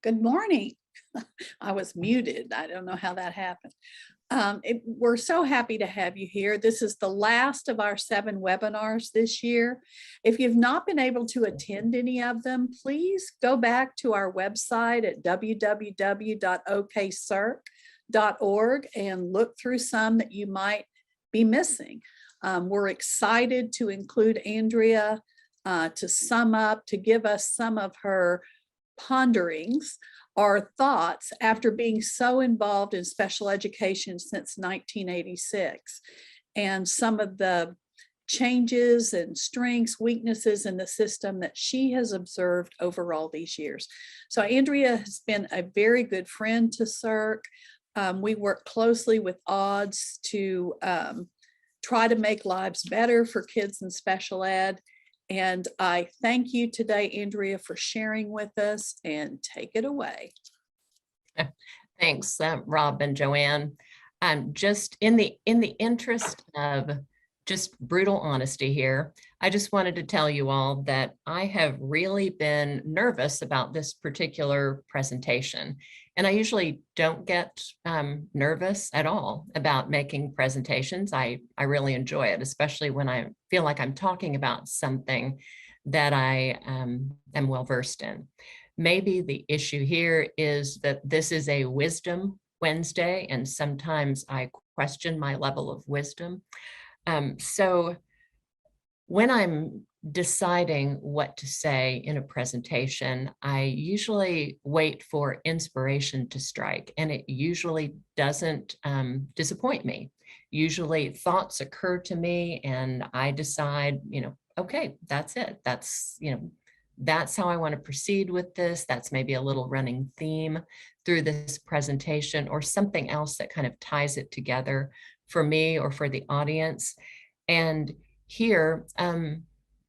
Good morning. I was muted. I don't know how that happened. We're so happy to have you here. This is the last of our 7 webinars this year. If you've not been able to attend any of them, please go back to our website at www.okcirc.org and look through some that you might be missing. We're excited to include Andrea to sum up, to give us some of her ponderings or thoughts after being so involved in special education since 1986, and some of the changes and strengths, weaknesses in the system that she has observed over all these years. So Andrea has been a very good friend to CIRC. We work closely with odds to try to make lives better for kids in special ed. And I thank you today, Andrea, for sharing with us, and take it away. Thanks, Rob and Joanne. Just in the interest of just brutal honesty here, I just wanted to tell you all that I have really been nervous about this particular presentation. And I usually don't get nervous at all about making presentations. I really enjoy it, especially when I feel like I'm talking about something that I am well versed in. Maybe the issue here is that this is a Wisdom Wednesday, and sometimes I question my level of wisdom. So when I'm deciding what to say in a presentation, I usually wait for inspiration to strike, and it usually doesn't disappoint me. Usually thoughts occur to me and I decide, okay, that's it. That's how I want to proceed with this. That's maybe a little running theme through this presentation, or something else that kind of ties it together for me or for the audience. And here,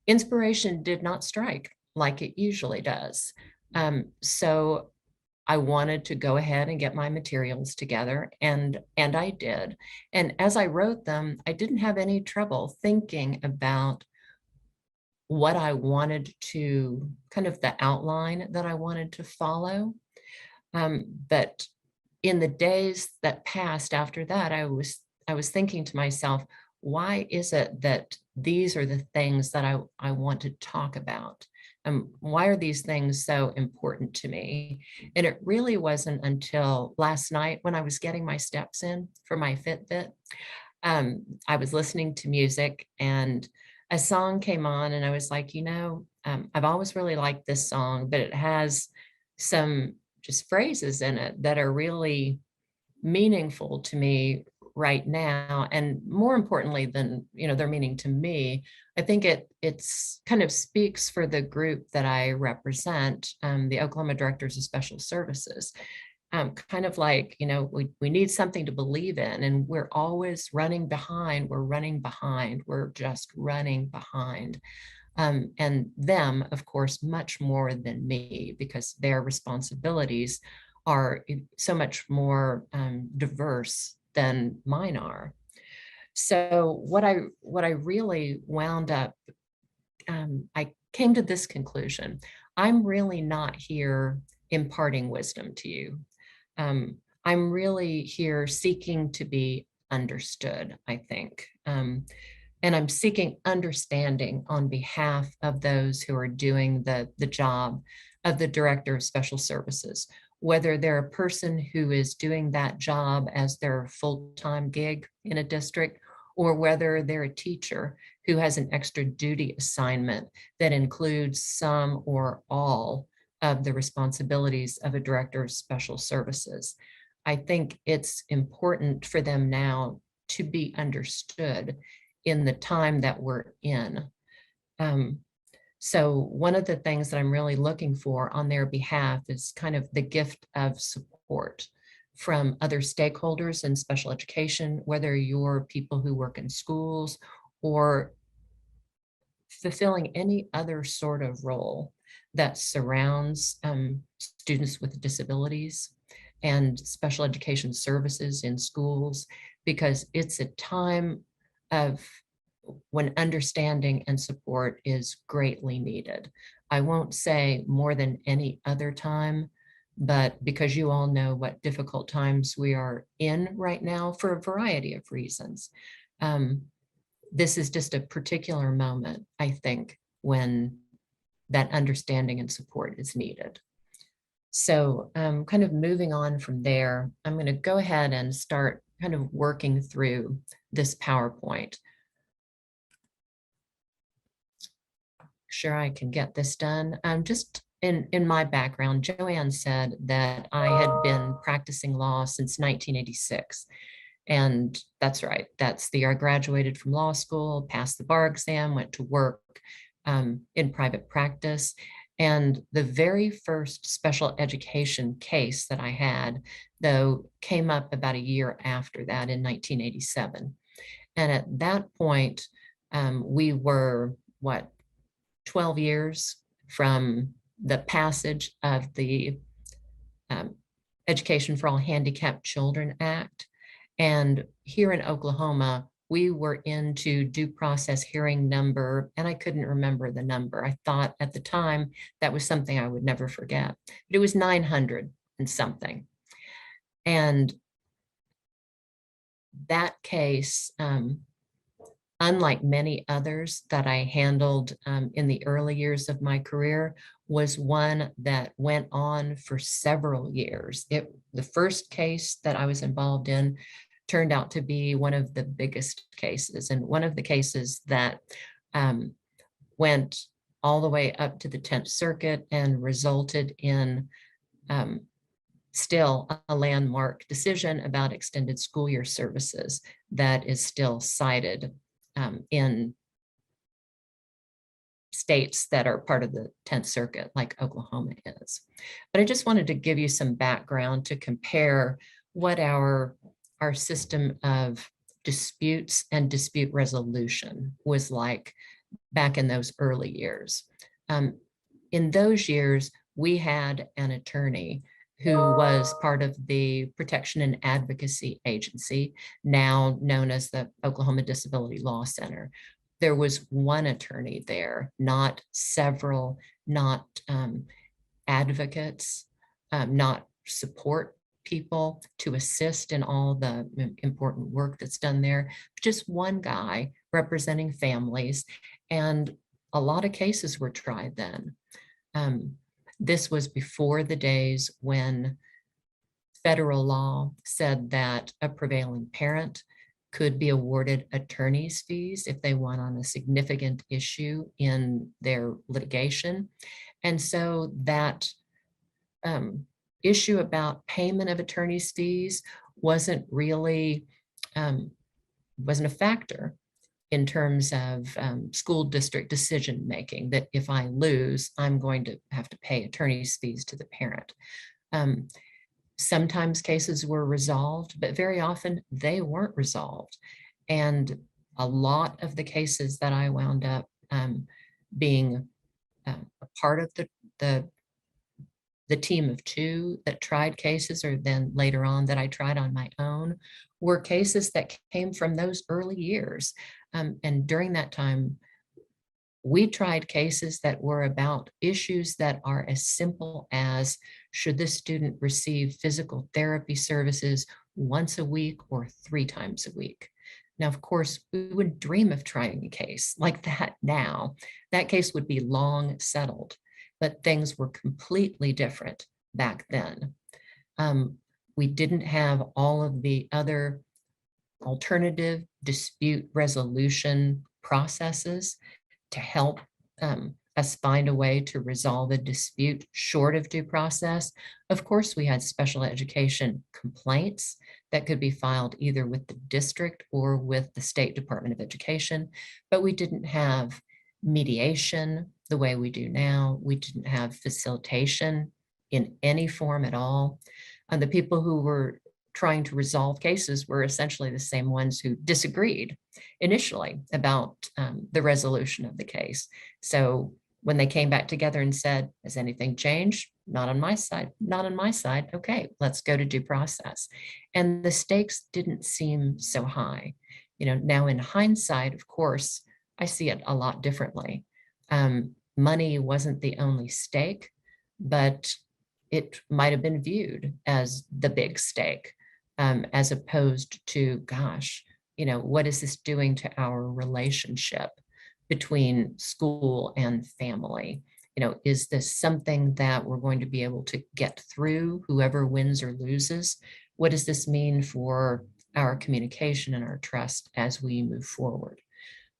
inspiration did not strike like it usually does. So I wanted to go ahead and get my materials together, and I did. And as I wrote them, I didn't have any trouble thinking about what I wanted to, kind of the outline that I wanted to follow. But in the days that passed after that, I was thinking to myself, why is it that these are the things that I want to talk about? Why are these things so important to me? And it really wasn't until last night when I was getting my steps in for my Fitbit. I was listening to music and a song came on, and I was like, I've always really liked this song, but it has some just phrases in it that are really meaningful to me right now. And more importantly than, their meaning to me, I think it's kind of speaks for the group that I represent, the Oklahoma Directors of Special Services. Kind of like, we need something to believe in, and we're always running behind. We're just running behind. And them, of course, much more than me, because their responsibilities are so much more diverse than mine are. So what I really wound up, I came to this conclusion. I'm really not here imparting wisdom to you. I'm really here seeking to be understood, I think. And I'm seeking understanding on behalf of those who are doing the job of the Director of Special Services, whether they're a person who is doing that job as their full-time gig in a district, or whether they're a teacher who has an extra duty assignment that includes some or all of the responsibilities of a Director of Special Services. I think it's important for them now to be understood in the time that we're in. So one of the things that I'm really looking for on their behalf is kind of the gift of support from other stakeholders in special education, whether you're people who work in schools or fulfilling any other sort of role that surrounds students with disabilities and special education services in schools, because it's a time of when understanding and support is greatly needed. I won't say more than any other time But because you all know what difficult times we are in right now for a variety of reasons, this is just a particular moment, I think, when that understanding and support is needed. So kind of moving on from there, I'm going to go ahead and start kind of working through this PowerPoint. Sure, I can get this done. Just in my background, Joanne said that I had been practicing law since 1986. And that's right. That's the year I graduated from law school, passed the bar exam, went to work in private practice. And the very first special education case that I had, though, came up about a year after that in 1987. And at that point, we were, what, 12 years from the passage of the Education for All Handicapped Children Act. And here in Oklahoma, we were into due process hearing number, and I couldn't remember the number. I thought at the time that was something I would never forget, but it was 900 and something. And that case, unlike many others that I handled in the early years of my career, was one that went on for several years. The first case that I was involved in turned out to be one of the biggest cases, and one of the cases that went all the way up to the 10th Circuit and resulted in still a landmark decision about extended school year services that is still cited in states that are part of the 10th Circuit, like Oklahoma is. But I just wanted to give you some background to compare what our system of disputes and dispute resolution was like back in those early years. In those years, we had an attorney who was part of the Protection and Advocacy Agency, now known as the Oklahoma Disability Law Center. There was one attorney there, not several, not advocates, not support people to assist in all the important work that's done there. Just one guy representing families, and a lot of cases were tried then. This was before the days when federal law said that a prevailing parent could be awarded attorney's fees if they won on a significant issue in their litigation. And so that issue about payment of attorney's fees wasn't really, wasn't a factor in terms of school district decision making, that if I lose, I'm going to have to pay attorney's fees to the parent. Sometimes cases were resolved, but very often they weren't resolved. And a lot of the cases that I wound up being a part of the team of two that tried cases, or then later on that I tried on my own, were cases that came from those early years. And during that time, we tried cases that were about issues that are as simple as, should this student receive physical therapy services once a week or 3 times a week? Now, of course, we would dream of trying a case like that now. That case would be long settled, but things were completely different back then. We didn't have all of the other alternative dispute resolution processes to help us find a way to resolve a dispute short of due process. Of course, we had special education complaints that could be filed either with the district or with the State Department of Education, but we didn't have mediation the way we do now. We didn't have facilitation in any form at all. And the people who were trying to resolve cases were essentially the same ones who disagreed initially about the resolution of the case. So when they came back together and said, has anything changed? Not on my side, not on my side. Okay, let's go to due process. And the stakes didn't seem so high. You know, now in hindsight, of course, I see it a lot differently. Money wasn't the only stake, but it might have been viewed as the big stake, as opposed to, gosh, what is this doing to our relationship between school and family? Is this something that we're going to be able to get through, whoever wins or loses? What does this mean for our communication and our trust as we move forward?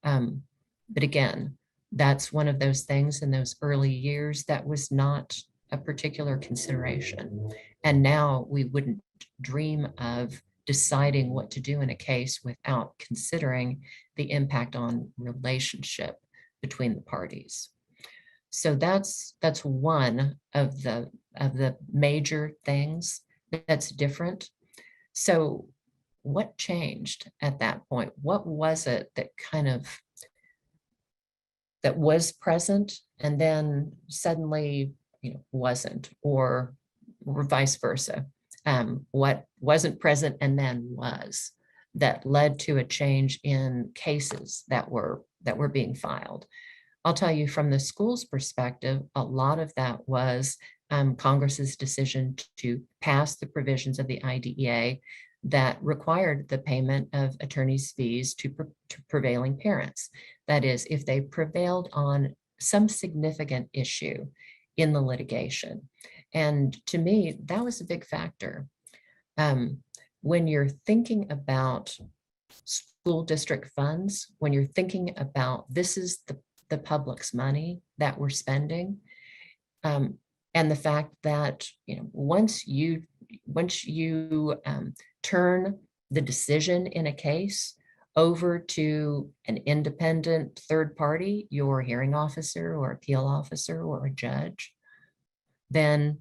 But again, that's one of those things in those early years that was not a particular consideration. And now we wouldn't dream of deciding what to do in a case without considering the impact on relationship between the parties. So that's one of the major things that's different. So what changed at that point? What was it that that was present and then suddenly wasn't, or vice versa? What wasn't present and then was, that led to a change in cases that were being filed? I'll tell you, from the school's perspective, a lot of that was Congress's decision to pass the provisions of the IDEA that required the payment of attorney's fees to prevailing parents. That is, if they prevailed on some significant issue in the litigation. And to me, that was a big factor. When you're thinking about school district funds, when you're thinking about this is the public's money that we're spending, and the fact that once you turn the decision in a case over to an independent third party, your hearing officer or appeal officer or a judge, then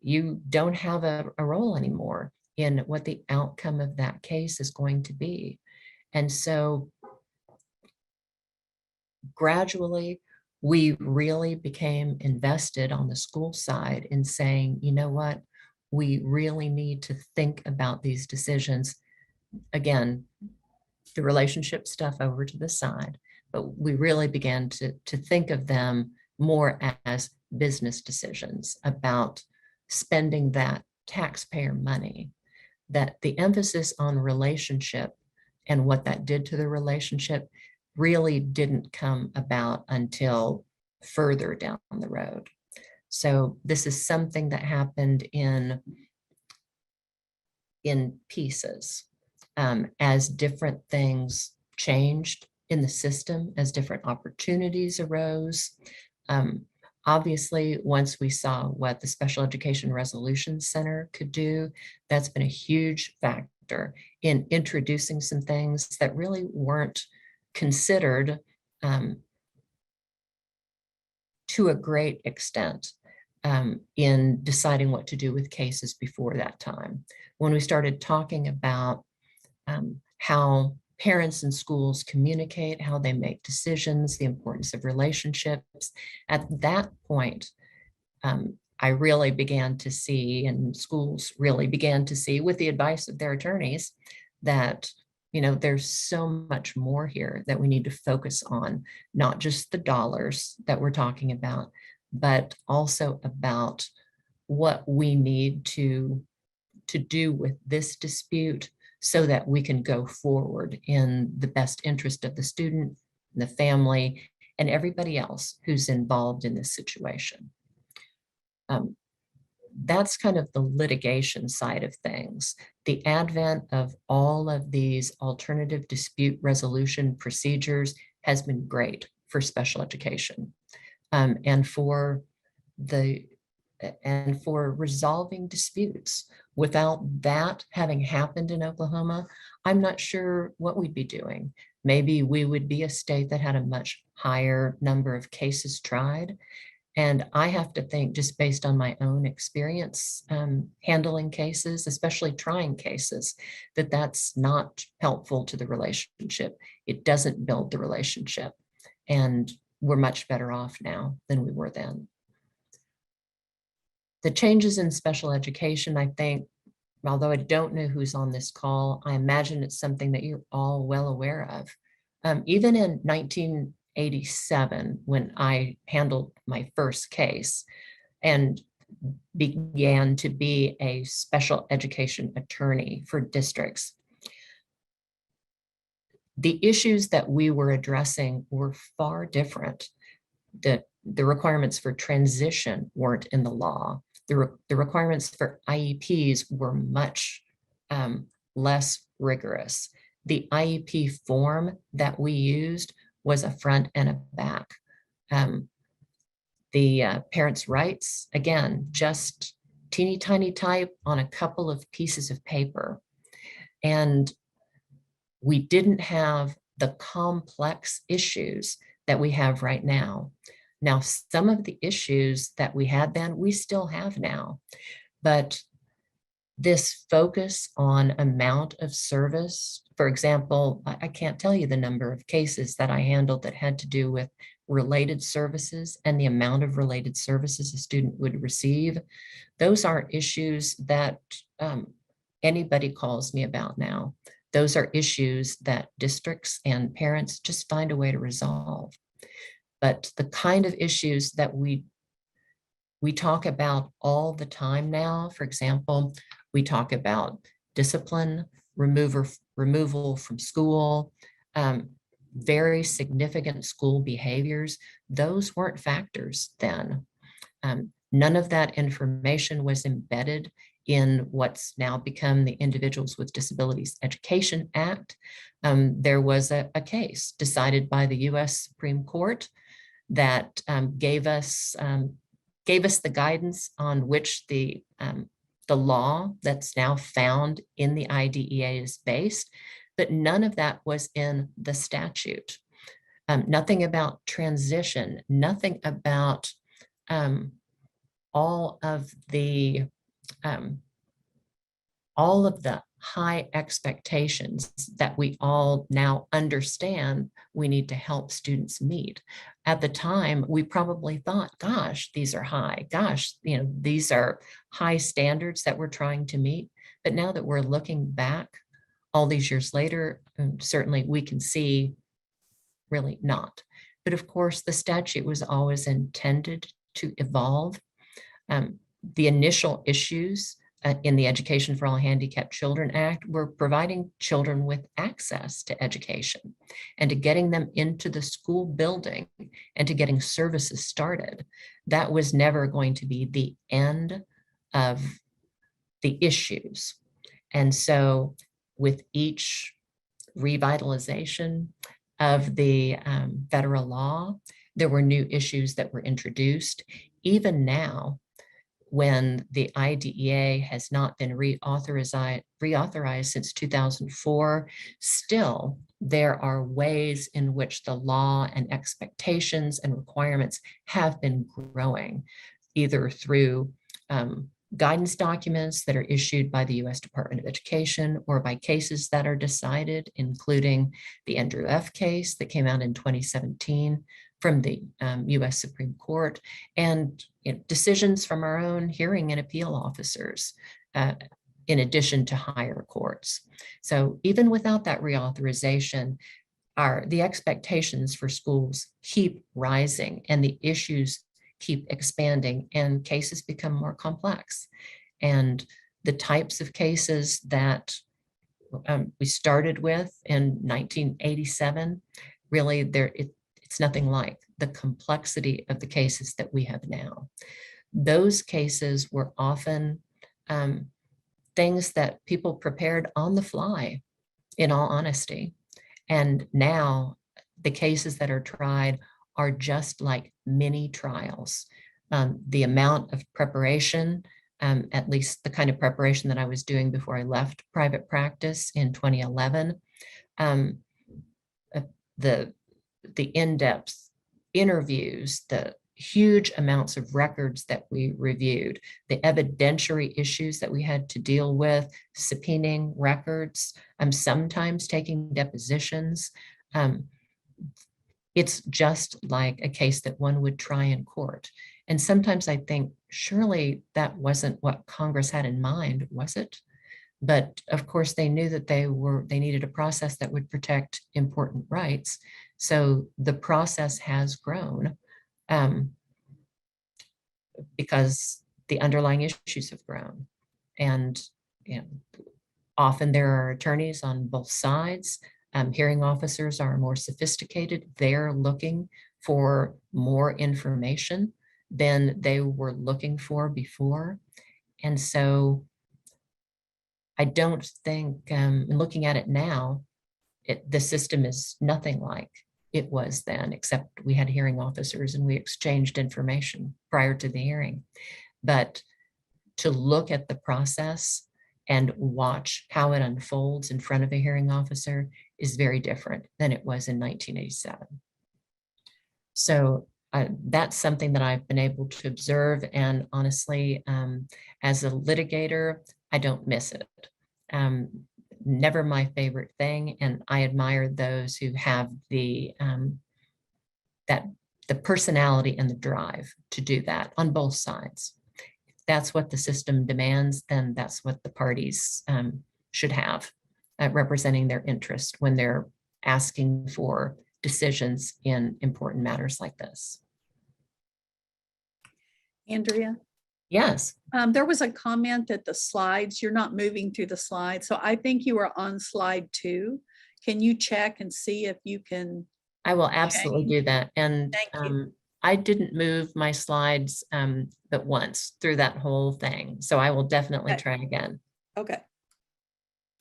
you don't have a role anymore in what the outcome of that case is going to be. And so gradually, we really became invested on the school side in saying, you know what, we really need to think about these decisions. Again, the relationship stuff over to the side, but we really began to think of them more as business decisions about spending that taxpayer money, that the emphasis on relationship and what that did to the relationship really didn't come about until further down the road. So this is something that happened in pieces, as different things changed in the system, as different opportunities arose. Obviously, once we saw what the Special Education Resolution Center could do, that's been a huge factor in introducing some things that really weren't considered to a great extent in deciding what to do with cases before that time. When we started talking about how parents and schools communicate, how they make decisions, the importance of relationships, at that point, I really began to see, and schools really began to see, with the advice of their attorneys, that there's so much more here that we need to focus on, not just the dollars that we're talking about, but also about what we need to do with this dispute so that we can go forward in the best interest of the student, the family, and everybody else who's involved in this situation. That's kind of the litigation side of things. The advent of all of these alternative dispute resolution procedures has been great for special education, and for resolving disputes. Without that having happened in Oklahoma, I'm not sure what we'd be doing. Maybe we would be a state that had a much higher number of cases tried. And I have to think, just based on my own experience handling cases, especially trying cases, that that's not helpful to the relationship. It doesn't build the relationship. And we're much better off now than we were then. The changes in special education, I think, although I don't know who's on this call, I imagine it's something that you're all well aware of. Even in 1987, when I handled my first case, and began to be a special education attorney for districts. The issues that we were addressing were far different. The requirements for transition weren't in the law. The requirements for IEPs were much less rigorous. The IEP form that we used was a front and a back. The parents' rights, again, just teeny tiny type on a couple of pieces of paper. And we didn't have the complex issues that we have right now. Now, some of the issues that we had then, we still have now, but this focus on amount of service, for example, I can't tell you the number of cases that I handled that had to do with related services and the amount of related services a student would receive. Those aren't issues that anybody calls me about now. Those are issues that districts and parents just find a way to resolve. But the kind of issues that we talk about all the time now, for example, we talk about discipline, removal from school, very significant school behaviors. Those weren't factors then. None of that information was embedded in what's now become the Individuals with Disabilities Education Act. There was a case decided by the US Supreme Court that gave us the guidance on which the law that's now found in the IDEA is based, but none of that was in the statute. Nothing about transition, nothing about all of the high expectations that we all now understand we need to help students meet. At the time, we probably thought, gosh, these are high. Gosh, these are high standards that we're trying to meet. But now that we're looking back all these years later, certainly we can see really not. But of course, the statute was always intended to evolve. The initial issues in the Education for All Handicapped Children Act were providing children with access to education and to getting them into the school building and to getting services started. That was never going to be the end of the issues. And so with each revitalization of the federal law, there were new issues that were introduced. Even now, when the IDEA has not been reauthorized since 2004, still there are ways in which the law and expectations and requirements have been growing, either through guidance documents that are issued by the US Department of Education or by cases that are decided, including the Andrew F. case that came out in 2017 from the US Supreme Court, and decisions from our own hearing and appeal officers, in addition to higher courts. So even without that reauthorization, the expectations for schools keep rising and the issues keep expanding and cases become more complex. And the types of cases that we started with in 1987, really it's nothing like the complexity of the cases that we have now. Those cases were often things that people prepared on the fly, in all honesty. And now the cases that are tried are just like mini trials. The amount of preparation, at least the kind of preparation that I was doing before I left private practice in 2011, the in-depth interviews, the huge amounts of records that we reviewed, the evidentiary issues that we had to deal with, subpoenaing records, sometimes taking depositions. It's just like a case that one would try in court. And sometimes I think, surely that wasn't what Congress had in mind, was it? But of course, they knew that they needed a process that would protect important rights. So the process has grown because the underlying issues have grown. And often there are attorneys on both sides. Hearing officers are more sophisticated. They're looking for more information than they were looking for before. And so I don't think, looking at it now, the system is nothing like it was then, except we had hearing officers and we exchanged information prior to the hearing. But to look at the process and watch how it unfolds in front of a hearing officer is very different than it was in 1987. So that's something that I've been able to observe. And honestly, as a litigator, I don't miss it. Never my favorite thing. And I admire those who have the personality and the drive to do that on both sides. If that's what the system demands, then that's what the parties should have representing their interest when they're asking for decisions in important matters like this. Andrea? Yes. There was a comment that the slides, you're not moving through the slides. So I think you are on slide 2. Can you check and see if you can? I will absolutely do that. And Thank you. I didn't move my slides but once through that whole thing. So I will definitely Okay. try again. Okay.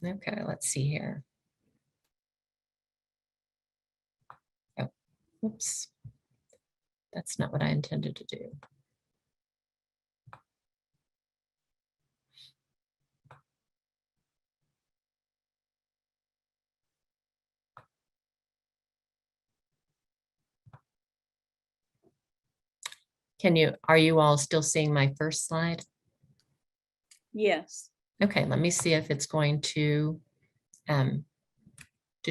Okay, let's see here. Oh, whoops. That's not what I intended to do. Are you all still seeing my first slide? Yes. Okay, let me see if it's going to You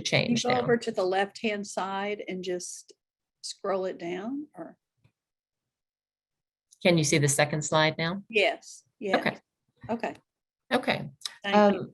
change go now. over to the left-hand side and just scroll it down, or? Can you see the second slide now? Yes. Yeah. Okay. Okay. Okay. Thank you.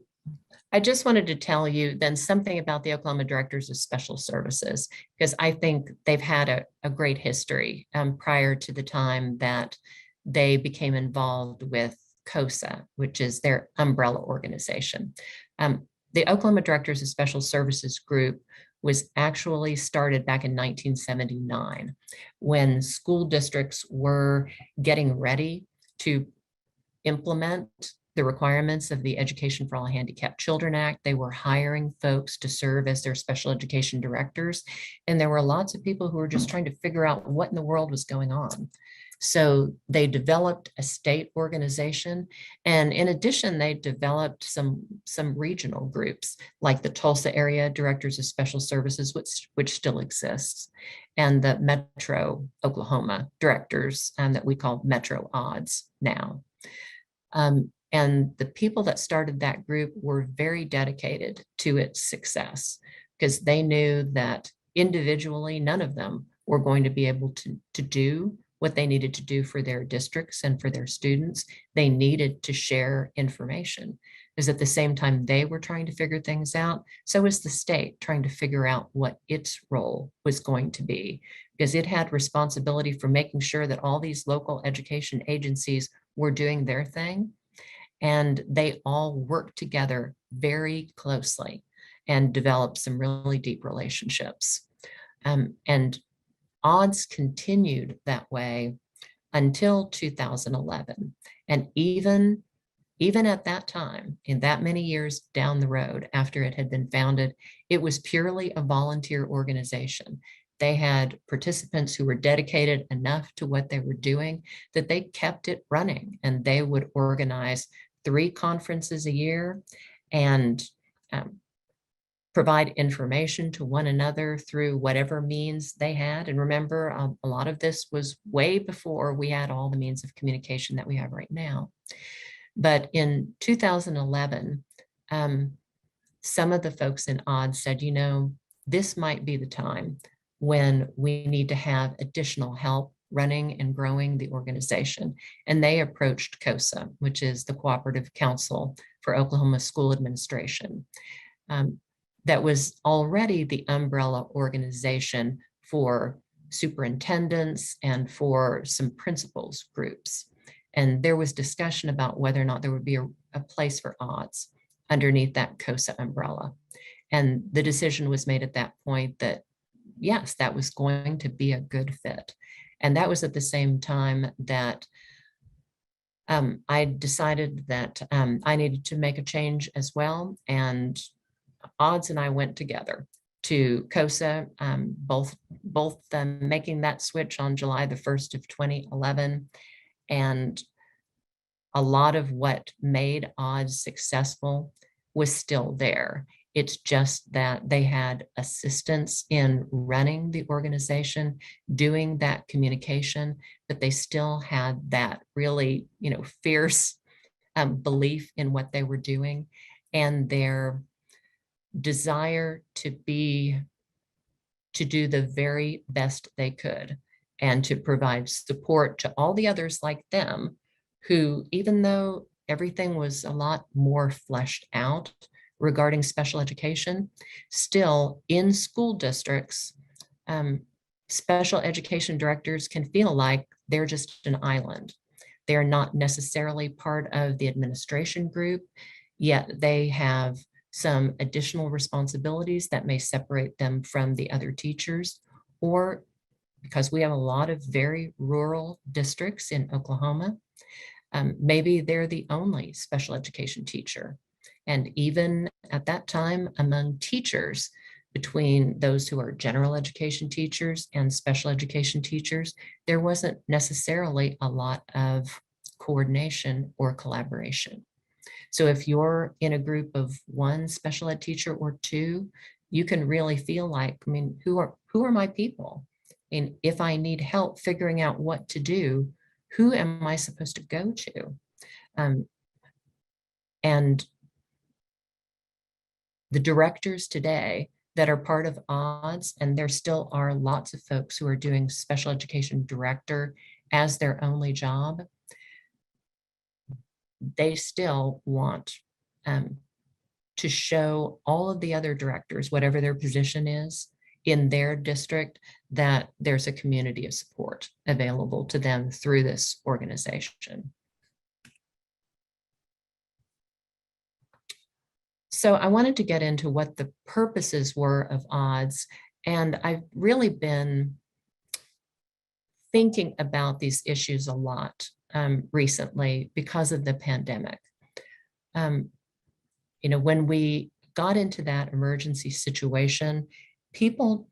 I just wanted to tell you then something about the Oklahoma Directors of Special Services, because I think they've had a great history prior to the time that they became involved with COSA, which is their umbrella organization. The Oklahoma Directors of Special Services group was actually started back in 1979 when school districts were getting ready to implement the requirements of the Education for All Handicapped Children Act. They were hiring folks to serve as their special education directors. And there were lots of people who were just trying to figure out what in the world was going on. So they developed a state organization. And in addition, they developed some regional groups like the Tulsa Area Directors of Special Services, which still exists, and the Metro Oklahoma Directors that we call Metro Odds now. And the people that started that group were very dedicated to its success because they knew that individually, none of them were going to be able to do what they needed to do for their districts and for their students. They needed to share information because at the same time they were trying to figure things out, so was the state trying to figure out what its role was going to be, because it had responsibility for making sure that all these local education agencies were doing their thing. And they all worked together very closely and developed some really deep relationships. And odds continued that way until 2011. And even at that time, in that many years down the road after it had been founded, it was purely a volunteer organization. They had participants who were dedicated enough to what they were doing that they kept it running, and they would organize 3 conferences a year and provide information to one another through whatever means they had. And remember, a lot of this was way before we had all the means of communication that we have right now. But in 2011, some of the folks in odds said, you know, this might be the time when we need to have additional help running and growing the organization. And they approached COSA, which is the Cooperative Council for Oklahoma School Administration. That was already the umbrella organization for superintendents and for some principals groups. And there was discussion about whether or not there would be a place for odds underneath that COSA umbrella. And the decision was made at that point that, yes, that was going to be a good fit. And that was at the same time that I decided that I needed to make a change as well. And odds and I went together to COSA, both making that switch on July the 1st of 2011. And a lot of what made odds successful was still there. It's just that they had assistance in running the organization, doing that communication, but they still had that really, fierce belief in what they were doing, and their desire to do the very best they could and to provide support to all the others like them who, even though everything was a lot more fleshed out regarding special education, still in school districts, special education directors can feel like they're just an island. They're not necessarily part of the administration group, yet they have some additional responsibilities that may separate them from the other teachers, or because we have a lot of very rural districts in Oklahoma, maybe they're the only special education teacher. And even at that time, among teachers, between those who are general education teachers and special education teachers, there wasn't necessarily a lot of coordination or collaboration. So if you're in a group of one special ed teacher or two, you can really feel like, who are my people? And if I need help figuring out what to do, who am I supposed to go to? And the directors today that are part of odds, and there still are lots of folks who are doing special education director as their only job, they still want to show all of the other directors, whatever their position is in their district, that there's a community of support available to them through this organization. So I wanted to get into what the purposes were of odds, and I've really been thinking about these issues a lot recently because of the pandemic. When we got into that emergency situation, people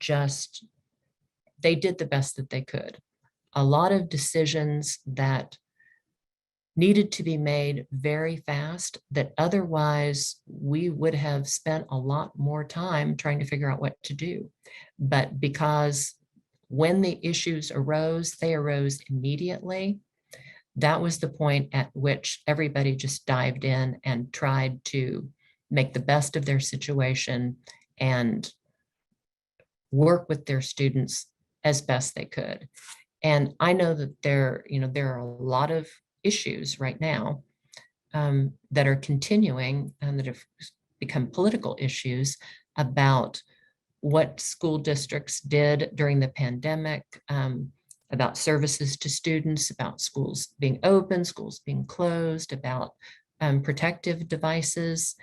they did the best that they could. A lot of decisions that needed to be made very fast that otherwise we would have spent a lot more time trying to figure out what to do. But because when the issues arose, they arose immediately. That was the point at which everybody just dived in and tried to make the best of their situation and work with their students as best they could. And I know that there are a lot of issues right now that are continuing and that have become political issues about what school districts did during the pandemic, about services to students, about schools being open, schools being closed, about protective devices.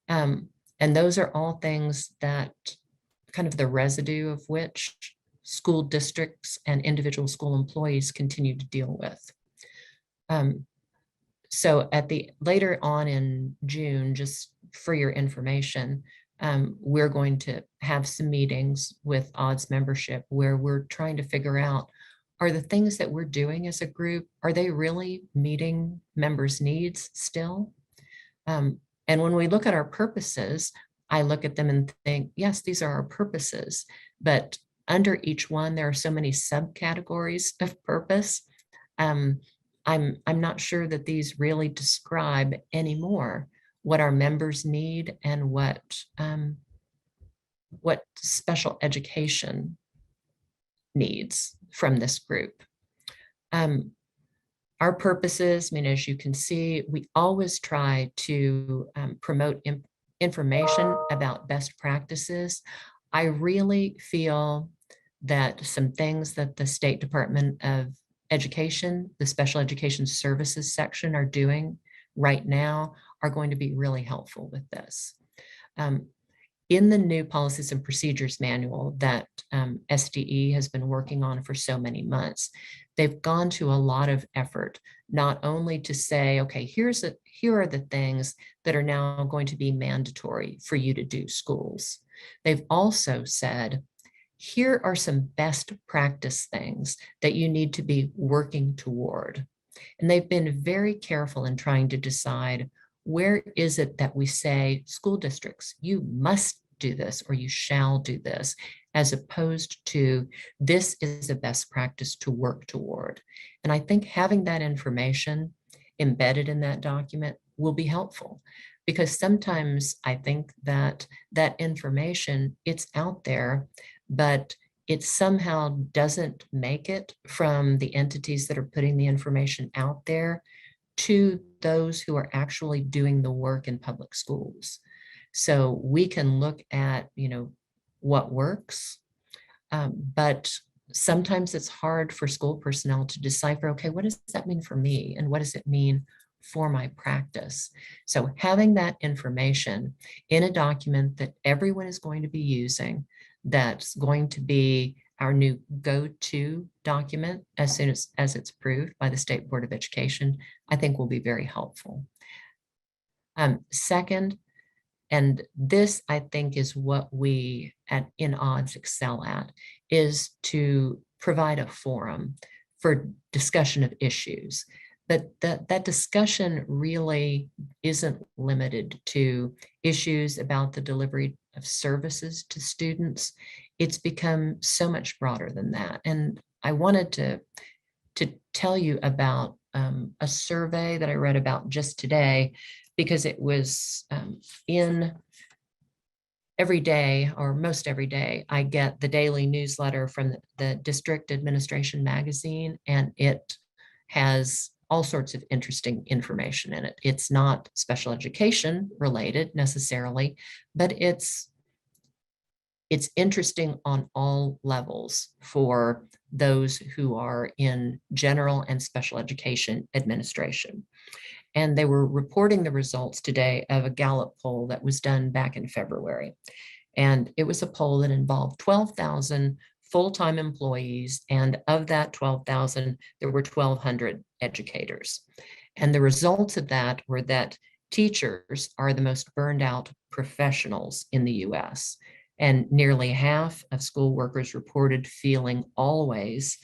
And those are all things that kind of the residue of which school districts and individual school employees continue to deal with. So later on in June, just for your information, we're going to have some meetings with odds membership where we're trying to figure out, are the things that we're doing as a group, are they really meeting members' needs still? And when we look at our purposes, I look at them and think, yes, these are our purposes, but under each one, there are so many subcategories of purpose. I'm not sure that these really describe anymore what our members need and what special education needs from this group. Our purposes, as you can see, we always try to promote information about best practices. I really feel that some things that the State Department of education, the special education services section are doing right now are going to be really helpful with this. In the new policies and procedures manual that SDE has been working on for so many months, they've gone to a lot of effort, not only to say, okay, here are the things that are now going to be mandatory for you to do, schools. They've also said, here are some best practice things that you need to be working toward. And they've been very careful in trying to decide, where is it that we say, school districts, you must do this or you shall do this, as opposed to this is a best practice to work toward. And I think having that information embedded in that document will be helpful, because sometimes I think that that information, it's out there, but it somehow doesn't make it from the entities that are putting the information out there to those who are actually doing the work in public schools. So we can look at, what works, but sometimes it's hard for school personnel to decipher, okay, what does that mean for me? And what does it mean for my practice? So having that information in a document that everyone is going to be using, that's going to be our new go-to document as soon as it's approved by the State Board of Education, I think will be very helpful. Second, and this I think is what we in odds excel at, is to provide a forum for discussion of issues. But that discussion really isn't limited to issues about the delivery of services to students. It's become so much broader than that. And I wanted to tell you about a survey that I read about just today, because it was in every day, or most every day, I get the daily newsletter from the District Administration magazine, and it has all sorts of interesting information in it. It's not special education related necessarily, but it's interesting on all levels for those who are in general and special education administration. And they were reporting the results today of a Gallup poll that was done back in February. And it was a poll that involved 12,000 full-time employees. And of that 12,000, there were 1,200 educators. And the results of that were that teachers are the most burned out professionals in the US. And nearly half of school workers reported feeling always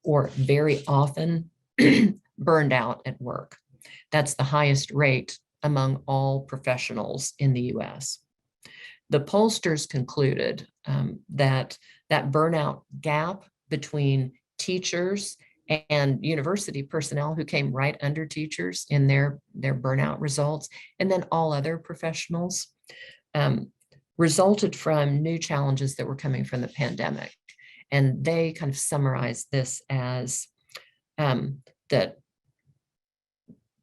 or very often burned out at work. That's the highest rate among all professionals in the US. The pollsters concluded that burnout gap between teachers and university personnel who came right under teachers in their burnout results, and then all other professionals, resulted from new challenges that were coming from the pandemic. And they kind of summarized this as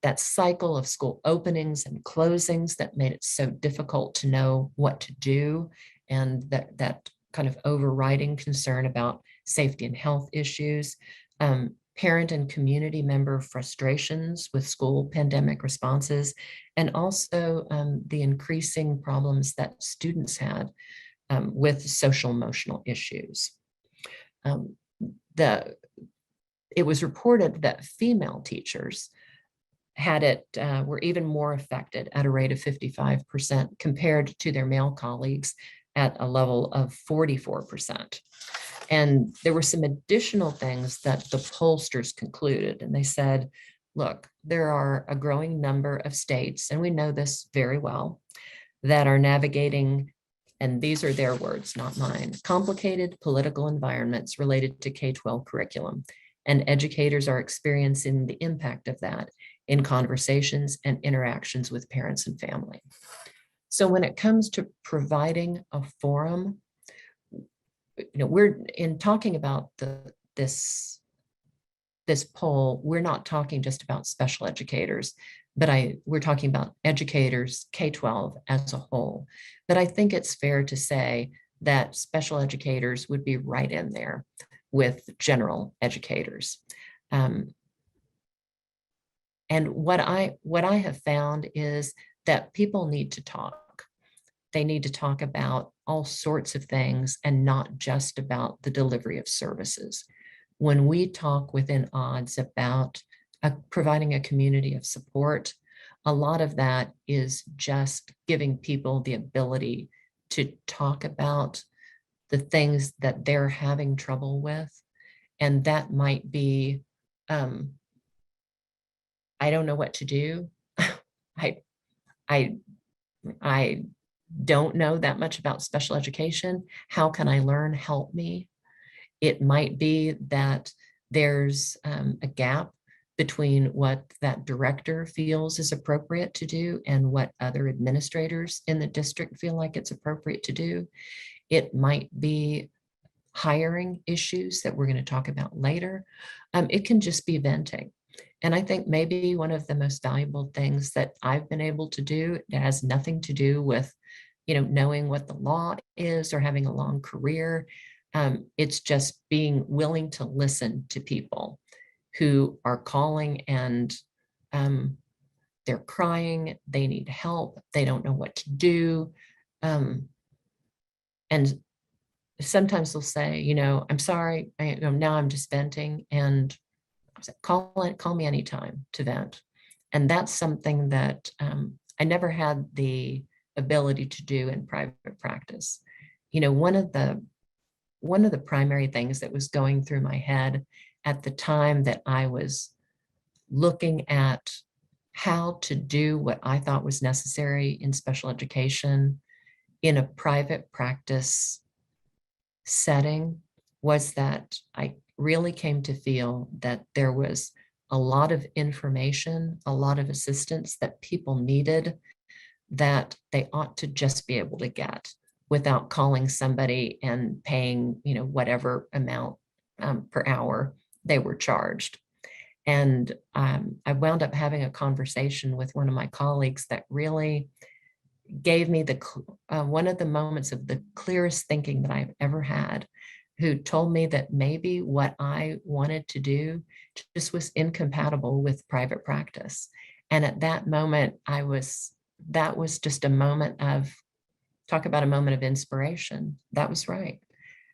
that cycle of school openings and closings that made it so difficult to know what to do, and that kind of overriding concern about safety and health issues, parent and community member frustrations with school pandemic responses, and also the increasing problems that students had with social emotional issues. It was reported that female teachers were even more affected at a rate of 55% compared to their male colleagues at a level of 44%. And there were some additional things that the pollsters concluded, and they said, look, there are a growing number of states, and we know this very well, that are navigating, and these are their words, not mine, complicated political environments related to K-12 curriculum. And educators are experiencing the impact of that in conversations and interactions with parents and family. So when it comes to providing a forum, we're in talking about this poll, we're not talking just about special educators, but we're talking about educators, K-12 as a whole. But I think it's fair to say that special educators would be right in there with general educators. Um, and what I have found is that people need to talk. They need to talk about all sorts of things and not just about the delivery of services. When we talk within odds about providing a community of support, a lot of that is just giving people the ability to talk about the things that they're having trouble with. And that might be, I don't know what to do. I, I, I don't know that much about special education. How can I learn? Help me. It might be that there's a gap between what that director feels is appropriate to do and what other administrators in the district feel like it's appropriate to do. It might be hiring issues that we're going to talk about later. It can just be venting. And I think maybe one of the most valuable things that I've been able to do, it has nothing to do with, knowing what the law is or having a long career. It's just being willing to listen to people who are calling and they're crying, they need help, they don't know what to do. And sometimes they'll say, I'm sorry, now I'm just venting, and I said, call me anytime to vent. And that's something that I never had the ability to do in private practice. One of the primary things that was going through my head at the time that I was looking at how to do what I thought was necessary in special education in a private practice setting was that I really came to feel that there was a lot of information, a lot of assistance that people needed that they ought to just be able to get without calling somebody and paying, whatever amount per hour they were charged. And I wound up having a conversation with one of my colleagues that really gave me one of the moments of the clearest thinking that I've ever had, who told me that maybe what I wanted to do just was incompatible with private practice. And at that moment, that was just a moment of, talk about a moment of inspiration. That was right.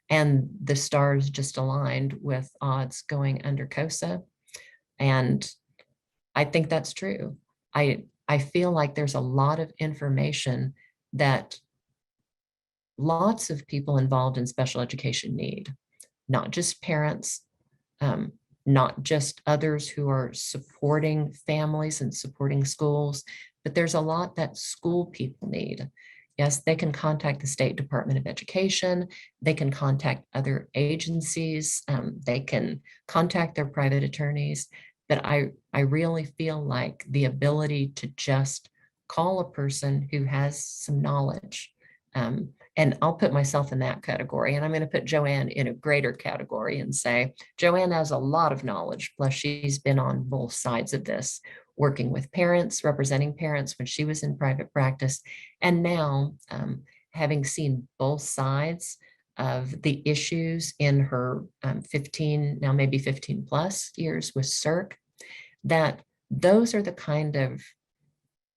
And the stars just aligned with odds going under COSA. And I think that's true. I feel like there's a lot of information that lots of people involved in special education need, not just parents, not just others who are supporting families and supporting schools, but there's a lot that school people need. Yes, they can contact the State Department of Education, they can contact other agencies, they can contact their private attorneys, but I really feel like the ability to just call a person who has some knowledge, and I'll put myself in that category, and I'm going to put Joanne in a greater category and say, Joanne has a lot of knowledge, plus she's been on both sides of this, working with parents, representing parents when she was in private practice, and now having seen both sides of the issues in her 15, now maybe 15 plus years with CERC, that those are the kind of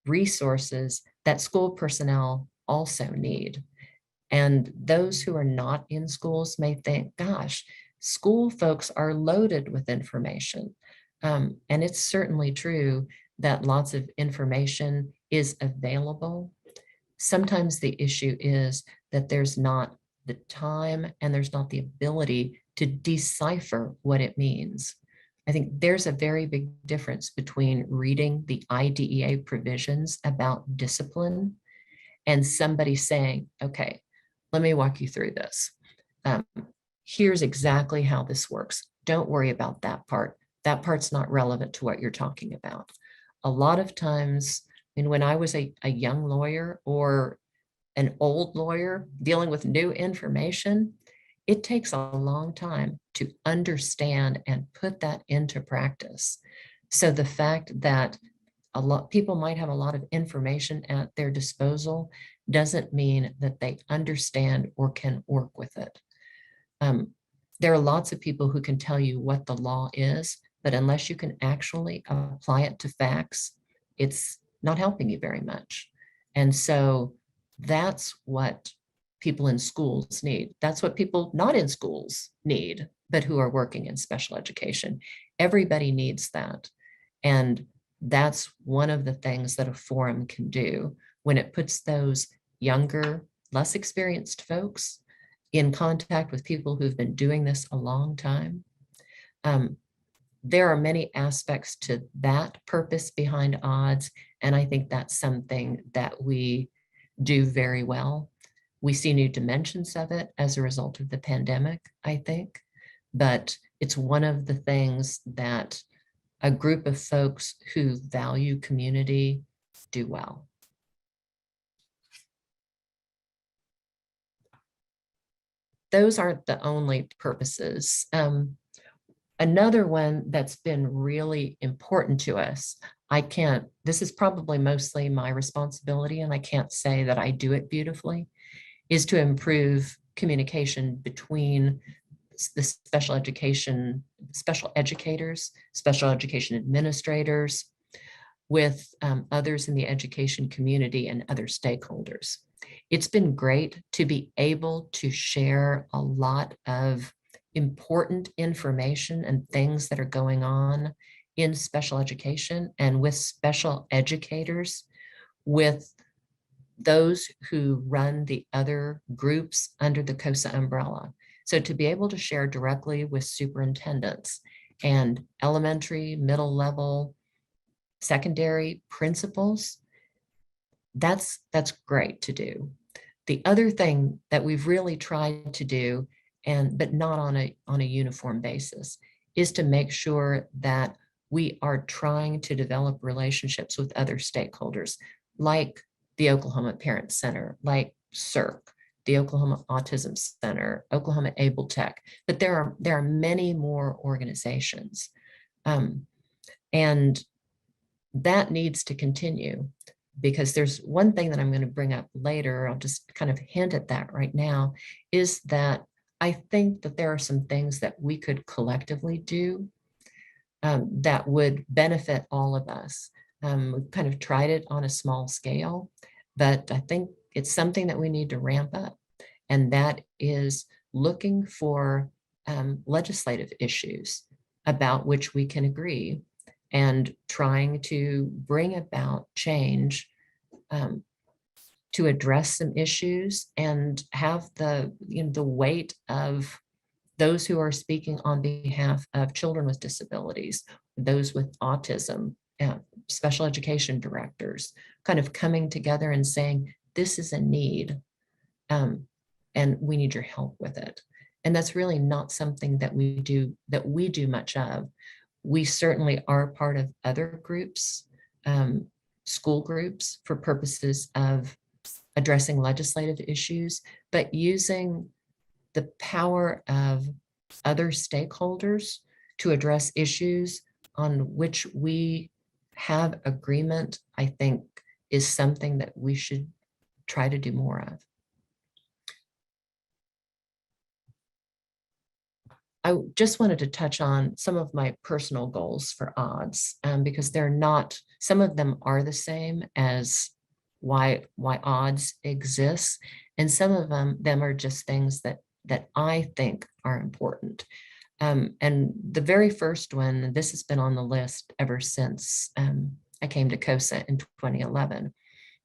resources that school personnel also need. And those who are not in schools may think, gosh, school folks are loaded with information. And it's certainly true that lots of information is available. Sometimes the issue is that there's not the time and there's not the ability to decipher what it means. I think there's a very big difference between reading the IDEA provisions about discipline and somebody saying, okay, let me walk you through this. Here's exactly how this works. Don't worry about that part. That part's not relevant to what you're talking about. A lot of times, when I was a young lawyer or an old lawyer dealing with new information, it takes a long time to understand and put that into practice. So the fact that people might have a lot of information at their disposal doesn't mean that they understand or can work with it. There are lots of people who can tell you what the law is, but unless you can actually apply it to facts, it's not helping you very much. And so that's what people in schools need. That's what people not in schools need, but who are working in special education. Everybody needs that. And that's one of the things that a forum can do when it puts those younger, less experienced folks in contact with people who've been doing this a long time. There are many aspects to that purpose behind odds, and I think that's something that we do very well. We see new dimensions of it as a result of the pandemic, I think, but it's one of the things that a group of folks who value community do well. Those aren't the only purposes. Another one that's been really important to us, this is probably mostly my responsibility, and I can't say that I do it beautifully, is to improve communication between the special educators, special education administrators, with others in the education community and other stakeholders. It's been great to be able to share a lot of important information and things that are going on in special education and with special educators, with those who run the other groups under the COSA umbrella. So to be able to share directly with superintendents and elementary, middle level, secondary principals, that's great to do. The other thing that we've really tried to do, but not on a uniform basis, is to make sure that we are trying to develop relationships with other stakeholders, like the Oklahoma Parent Center, like CERC, the Oklahoma Autism Center, Oklahoma Able Tech, but there are many more organizations. And that needs to continue, because there's one thing that I'm going to bring up later, I'll just kind of hint at that right now, is that I think that there are some things that we could collectively do that would benefit all of us. We've kind of tried it on a small scale, but I think it's something that we need to ramp up, and that is looking for legislative issues about which we can agree, and trying to bring about change to address some issues and have the weight of those who are speaking on behalf of children with disabilities, those with autism, special education directors, kind of coming together and saying, this is a need, and we need your help with it. And that's really not something that we do much of. We certainly are part of other groups, school groups, for purposes of addressing legislative issues, but using the power of other stakeholders to address issues on which we have agreement, I think, is something that we should try to do more of. I just wanted to touch on some of my personal goals for odds, because they're not, some of them are the same as why odds exists, and some of them are just things that I think are important. And the very first one, this has been on the list ever since I came to COSA in 2011,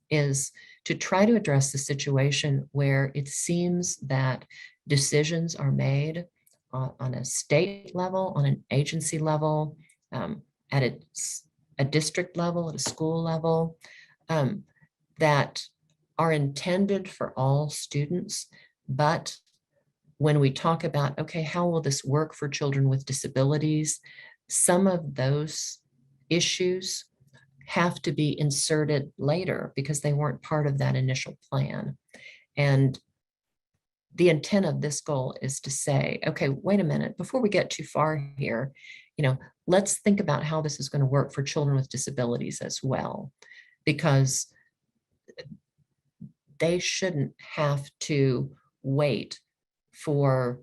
is to try to address the situation where it seems that decisions are made on a state level, on an agency level, at a district level, at a school level, that are intended for all students. But when we talk about, okay, how will this work for children with disabilities, some of those issues have to be inserted later because they weren't part of that initial plan. And the intent of this goal is to say, okay, wait a minute, before we get too far here, let's think about how this is going to work for children with disabilities as well, because they shouldn't have to wait for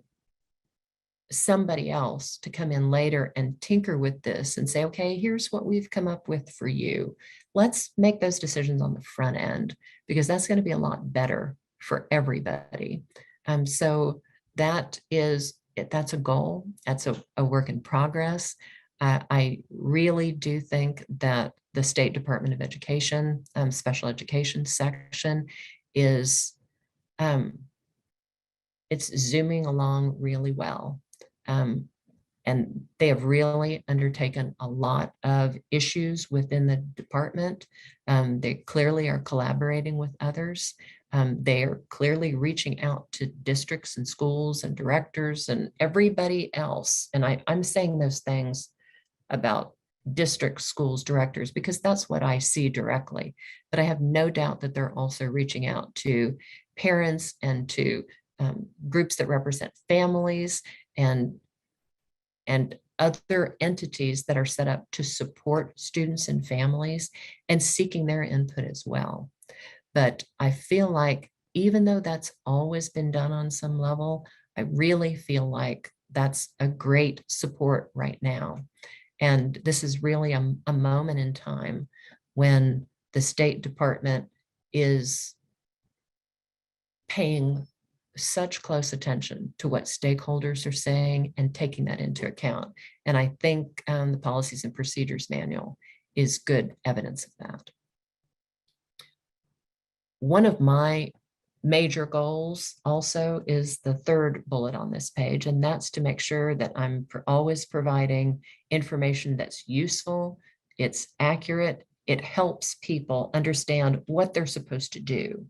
somebody else to come in later and tinker with this and say, okay, here's what we've come up with for you. Let's make those decisions on the front end, because that's going to be a lot better for everybody. So that's a goal. That's a work in progress. I really do think that the State Department of Education special education section is it's zooming along really well. And they have really undertaken a lot of issues within the department. They clearly are collaborating with others. They are clearly reaching out to districts and schools and directors and everybody else. And I'm saying those things about district schools directors because that's what I see directly. But I have no doubt that they're also reaching out to parents and to groups that represent families and other entities that are set up to support students and families and seeking their input as well. But I feel like even though that's always been done on some level, I really feel like that's a great support right now. And this is really a moment in time when the State Department is paying such close attention to what stakeholders are saying and taking that into account. And I think the Policies and Procedures Manual is good evidence of that. One of my major goals also is the third bullet on this page, and that's to make sure that I'm always providing information that's useful, it's accurate, it helps people understand what they're supposed to do.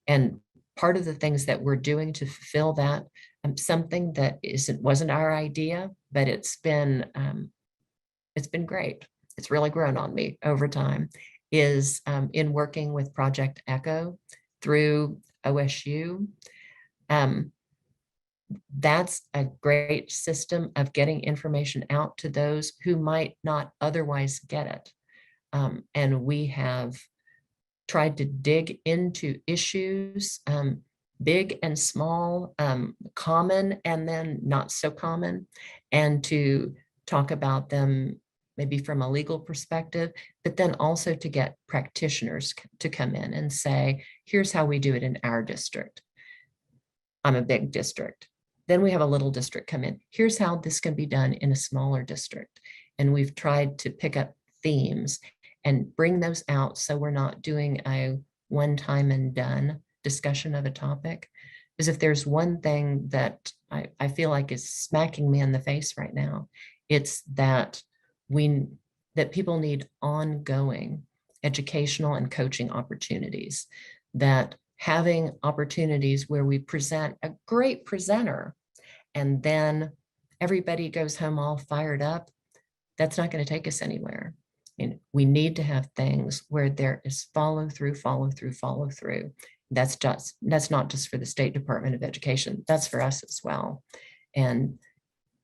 And part of the things that we're doing to fulfill that, something that wasn't our idea, but it's been great. It's really grown on me over time, is in working with Project Echo through OSU. That's a great system of getting information out to those who might not otherwise get it. And we have tried to dig into issues, big and small, common and then not so common, and to talk about them maybe from a legal perspective, but then also to get practitioners to come in and say, here's how we do it in our district. I'm a big district. Then we have a little district come in. Here's how this can be done in a smaller district. And we've tried to pick up themes and bring those out so we're not doing a one-time and done discussion of a topic. Because if there's one thing that I feel like is smacking me in the face right now, it's that people need ongoing educational and coaching opportunities, that having opportunities where we present a great presenter and then everybody goes home all fired up, that's not going to take us anywhere. And we need to have things where there is follow through. That's not just for the State Department of Education, that's for us as well. And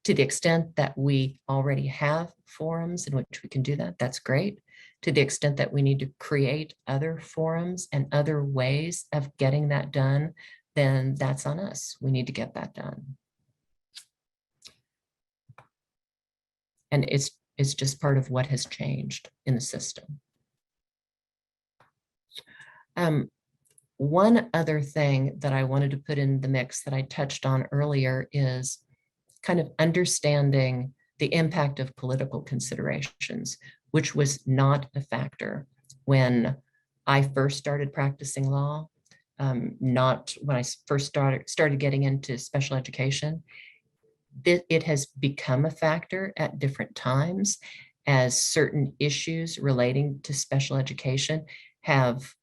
to the extent that we already have forums in which we can do that, that's great. To the extent that we need to create other forums and other ways of getting that done, then that's on us. We need to get that done. And it's just part of what has changed in the system. One other thing that I wanted to put in the mix that I touched on earlier is kind of understanding the impact of political considerations, which was not a factor when I first started practicing law, not when I first started getting into special education. It has become a factor at different times as certain issues relating to special education have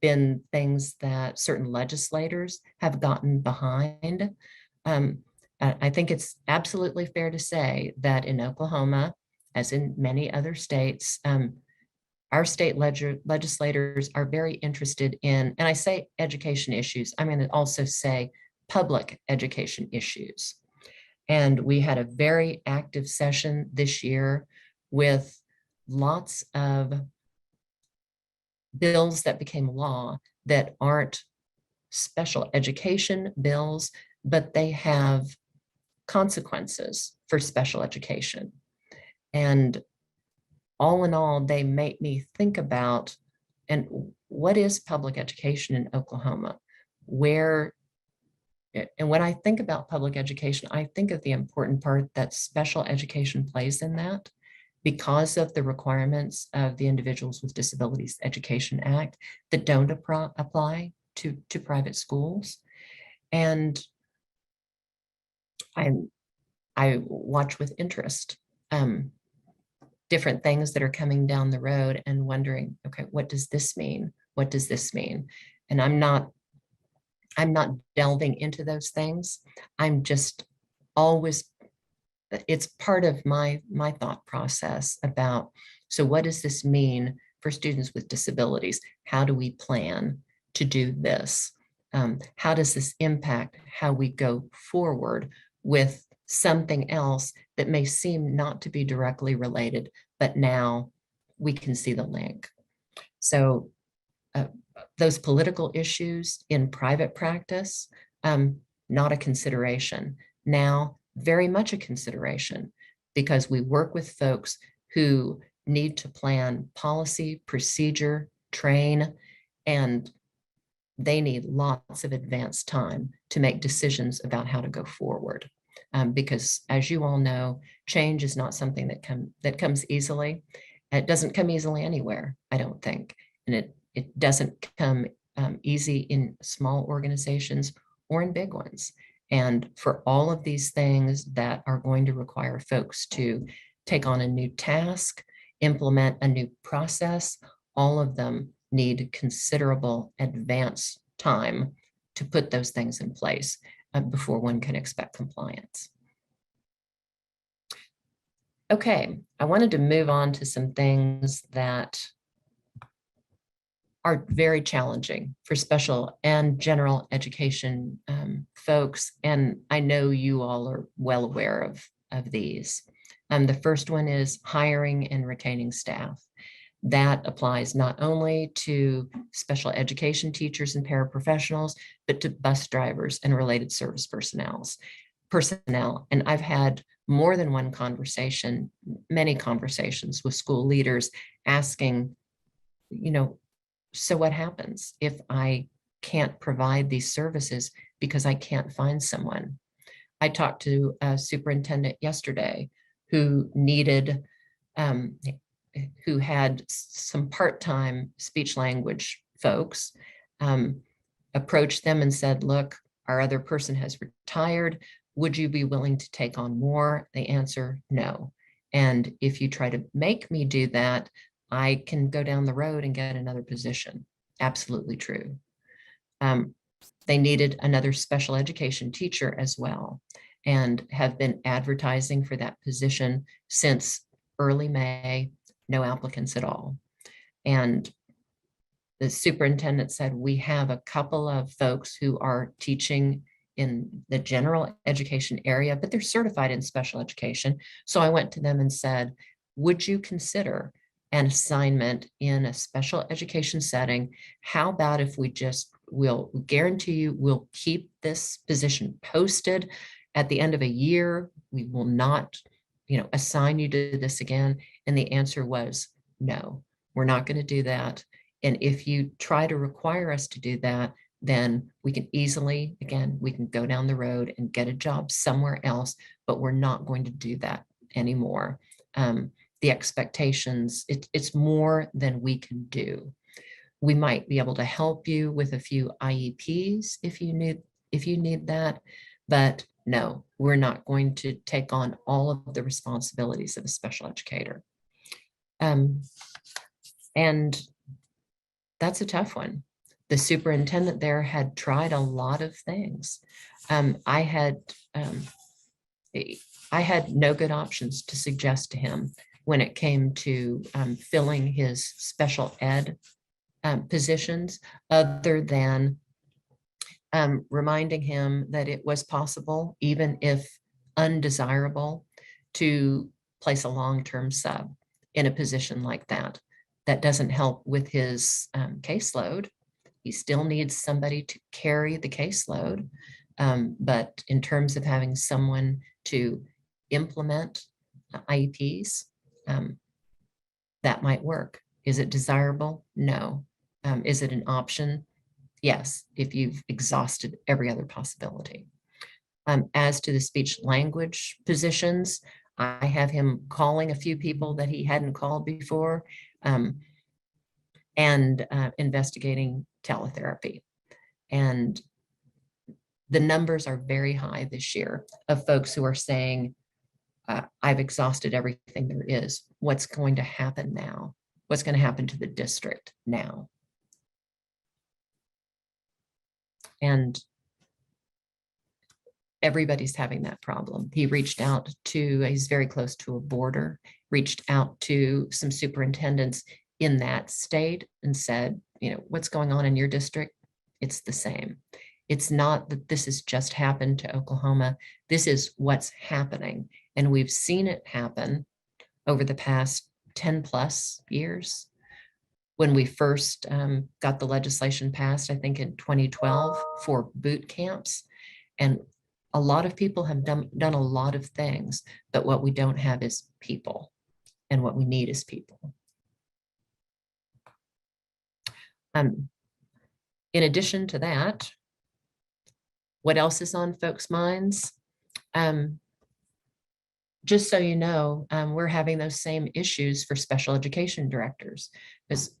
been things that certain legislators have gotten behind. I think it's absolutely fair to say that in Oklahoma, as in many other states, our state legislators are very interested in, and I say education issues, I'm going to also say public education issues. And we had a very active session this year with lots of bills that became law that aren't special education bills, but they have consequences for special education. And all in all, they make me think about, and what is public education in Oklahoma? Where, and when I think about public education, I think of the important part that special education plays in that because of the requirements of the Individuals with Disabilities Education Act that don't apply to private schools. And I watch with interest different things that are coming down the road and wondering, okay, what does this mean? What does this mean? And I'm not delving into those things. I'm just always, it's part of my thought process about, so what does this mean for students with disabilities? How do we plan to do this? How does this impact how we go forward with something else that may seem not to be directly related, but now we can see the link? So those political issues in private practice, not a consideration. Now, very much a consideration because we work with folks who need to plan policy, procedure, train, and they need lots of advanced time to make decisions about how to go forward. Because as you all know, change is not something that comes easily. It doesn't come easily anywhere, I don't think. And it doesn't come easy in small organizations or in big ones. And for all of these things that are going to require folks to take on a new task, implement a new process, all of them need considerable advance time to put those things in place before one can expect compliance. Okay, I wanted to move on to some things that are very challenging for special and general education folks. And I know you all are well aware of these. The first one is hiring and retaining staff. That applies not only to special education teachers and paraprofessionals, but to bus drivers and related service personnel. And I've had more than one conversation, many conversations with school leaders asking, so what happens if I can't provide these services because I can't find someone? I talked to a superintendent yesterday who needed, who had some part-time speech language folks, approached them and said, look, our other person has retired. Would you be willing to take on more? The answer, no. And if you try to make me do that, I can go down the road and get another position. Absolutely true. They needed another special education teacher as well, and have been advertising for that position since early May, no applicants at all. And the superintendent said, we have a couple of folks who are teaching in the general education area, but they're certified in special education. So I went to them and said, would you consider an assignment in a special education setting? How about if we'll guarantee you we'll keep this position posted at the end of a year. We will not, assign you to this again. And the answer was no, we're not going to do that. And if you try to require us to do that, then we can easily, again, we can go down the road and get a job somewhere else, but we're not going to do that anymore. The expectations, it's more than we can do. We might be able to help you with a few IEPs if you need that, but no, we're not going to take on all of the responsibilities of a special educator. And that's a tough one. The superintendent there had tried a lot of things. I had no good options to suggest to him when it came to filling his special ed positions, other than reminding him that it was possible, even if undesirable, to place a long-term sub in a position like that. That doesn't help with his caseload. He still needs somebody to carry the caseload, But in terms of having someone to implement IEPs, that might work. Is it desirable? No. Is it an option? Yes, if you've exhausted every other possibility. As to the speech language positions, I have him calling a few people that he hadn't called before, and investigating teletherapy. And the numbers are very high this year of folks who are saying, I've exhausted everything there is. What's going to happen now? What's going to happen to the district now? And everybody's having that problem. He reached out to, he's very close to a border, reached out to some superintendents in that state and said, what's going on in your district? It's the same. It's not that this has just happened to Oklahoma. This is what's happening. And we've seen it happen over the past 10 plus years. When we first got the legislation passed, I think in 2012 for boot camps. And a lot of people have done a lot of things, but what we don't have is people. And what we need is people. In addition to that, what else is on folks' minds? Just so you know, we're having those same issues for special education directors, because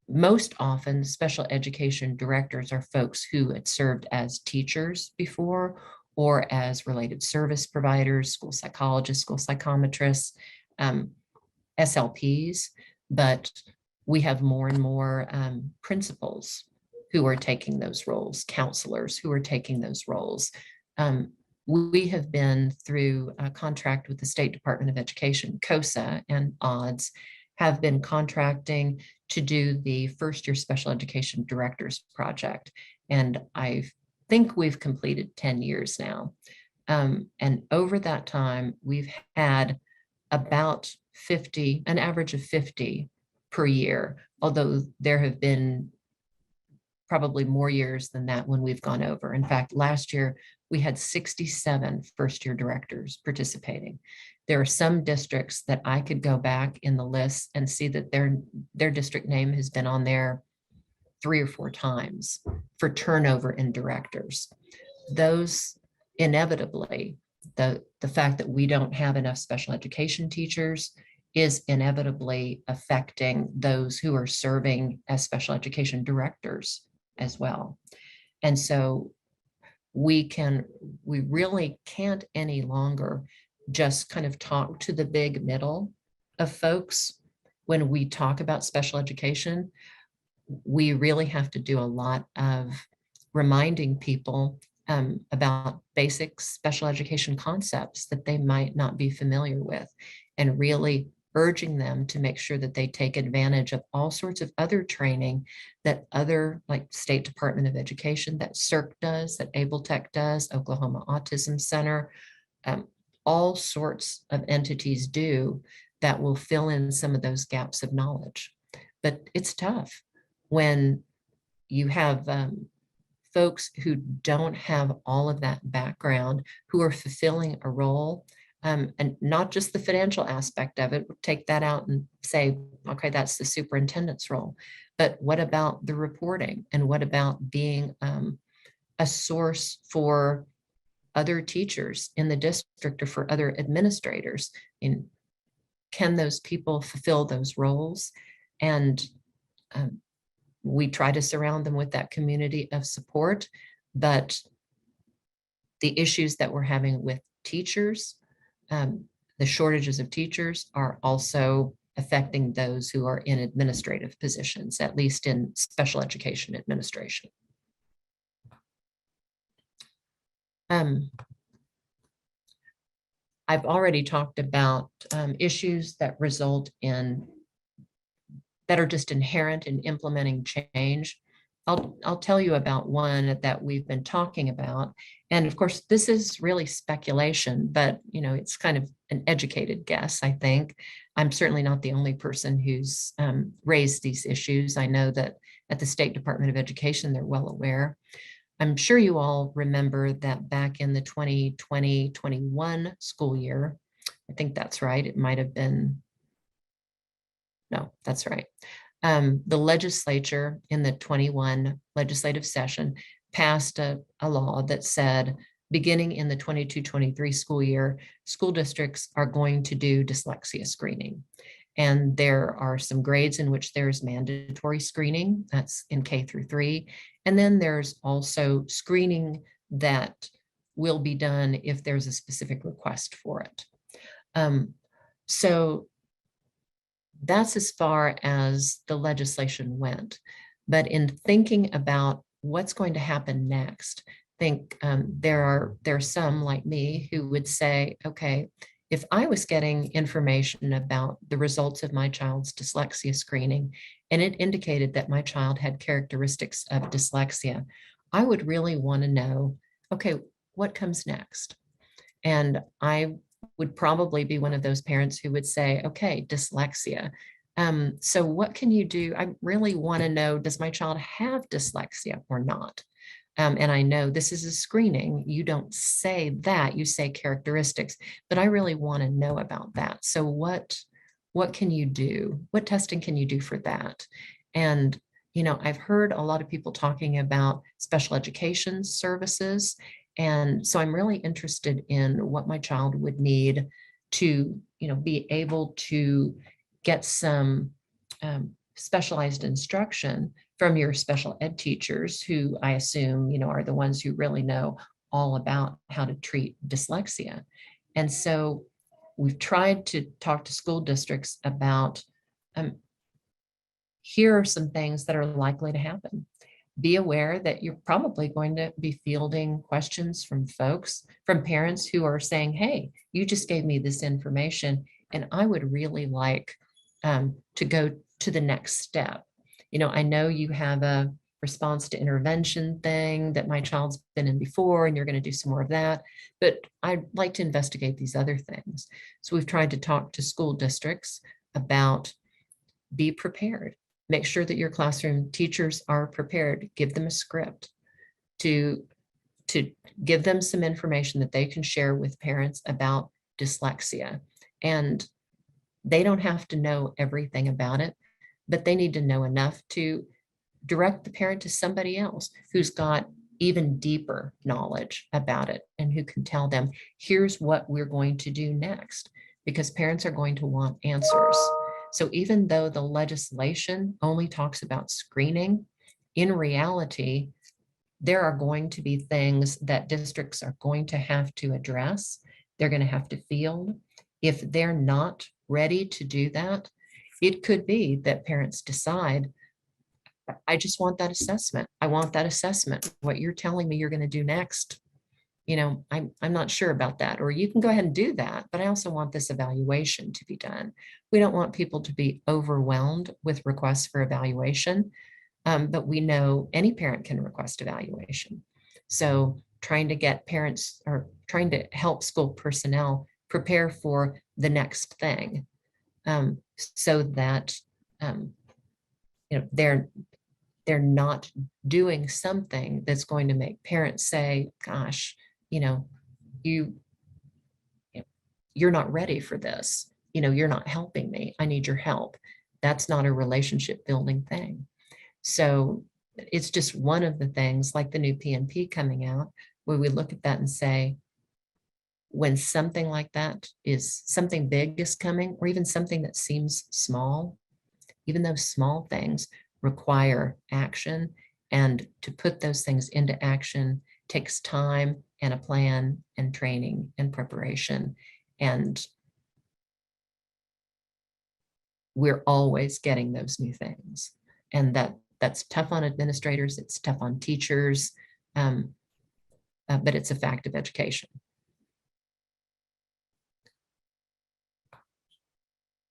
most often special education directors are folks who had served as teachers before or as related service providers, school psychologists, school psychometrists, SLPs, but we have more and more principals who are taking those roles, counselors who are taking those roles. We have been through a contract with the State Department of Education, COSA and ODDS, have been contracting to do the first year special education directors project. And I think we've completed 10 years now. And over that time, we've had about 50, an average of 50 per year, although there have been probably more years than that when we've gone over. In fact, last year, we had 67 first-year directors participating. There are some districts that I could go back in the list and see that their district name has been on there 3 or 4 times for turnover in directors. Those inevitably, the fact that we don't have enough special education teachers is inevitably affecting those who are serving as special education directors as well. And so we really can't any longer just kind of talk to the big middle of folks. When we talk about special education, we really have to do a lot of reminding people about basic special education concepts that they might not be familiar with, and really urging them to make sure that they take advantage of all sorts of other training that other, like State Department of Education, that CERC does, that Able Tech does, Oklahoma Autism Center, all sorts of entities do that will fill in some of those gaps of knowledge. But it's tough when you have folks who don't have all of that background, who are fulfilling a role, and not just the financial aspect of it, take that out and say, okay, that's the superintendent's role. But what about the reporting? And what about being a source for other teachers in the district or for other administrators? And can those people fulfill those roles? And we try to surround them with that community of support, but the issues that we're having with teachers, the shortages of teachers, are also affecting those who are in administrative positions, at least in special education administration. I've already talked about issues that result in, that are just inherent in implementing change. I'll tell you about one that we've been talking about. And of course, this is really speculation, but it's kind of an educated guess, I think. I'm certainly not the only person who's raised these issues. I know that at the State Department of Education, they're well aware. I'm sure you all remember that back in the 2020-21 school year, I think that's right. It might have been, no, that's right. The legislature in the 21 legislative session passed a law that said, beginning in the 22-23 school year, school districts are going to do dyslexia screening. And there are some grades in which there's mandatory screening, that's in K-3. And then there's also screening that will be done if there's a specific request for it. So that's as far as the legislation went. But in thinking about what's going to happen next, I think there are some like me who would say, okay, if I was getting information about the results of my child's dyslexia screening, and it indicated that my child had characteristics of dyslexia, I would really want to know, okay, what comes next? And I would probably be one of those parents who would say, okay, dyslexia. So what can you do? I really want to know, does my child have dyslexia or not? And I know this is a screening. You don't say that, you say characteristics, but I really want to know about that. So what can you do? What testing can you do for that? And, you know, I've heard a lot of people talking about special education services. And so I'm really interested in what my child would need to, you know, be able to get some specialized instruction from your special ed teachers, who I assume, you know, are the ones who really know all about how to treat dyslexia. And so we've tried to talk to school districts about, here are some things that are likely to happen. Be aware that you're probably going to be fielding questions from folks, from parents who are saying, hey, you just gave me this information, and I would really like to go to the next step. You know, I know you have a response to intervention thing that my child's been in before, and you're going to do some more of that, but I'd like to investigate these other things. So we've tried to talk to school districts about, be prepared. Make sure that your classroom teachers are prepared. Give them a script to give them some information that they can share with parents about dyslexia. And they don't have to know everything about it, but they need to know enough to direct the parent to somebody else who's got even deeper knowledge about it and who can tell them, here's what we're going to do next, because parents are going to want answers. So even though the legislation only talks about screening, in reality, there are going to be things that districts are going to have to address. They're going to have to field. If they're not ready to do that, it could be that parents decide, I just want that assessment. I want that assessment. What you're telling me you're going to do next, you know, I'm not sure about that. Or you can go ahead and do that, but I also want this evaluation to be done. We don't want people to be overwhelmed with requests for evaluation, but we know any parent can request evaluation. So trying to get parents, or trying to help school personnel prepare for the next thing, so that you know, they're not doing something that's going to make parents say, gosh, you know, you're not ready for this. You know, you're not helping me. I need your help. That's not a relationship building thing. So it's just one of the things, like the new PNP coming out, where we look at that and say, when something like that is, something big is coming, or even something that seems small, even those small things require action. And to put those things into action takes time and a plan and training and preparation. And we're always getting those new things. And that's tough on administrators, it's tough on teachers, but it's a fact of education.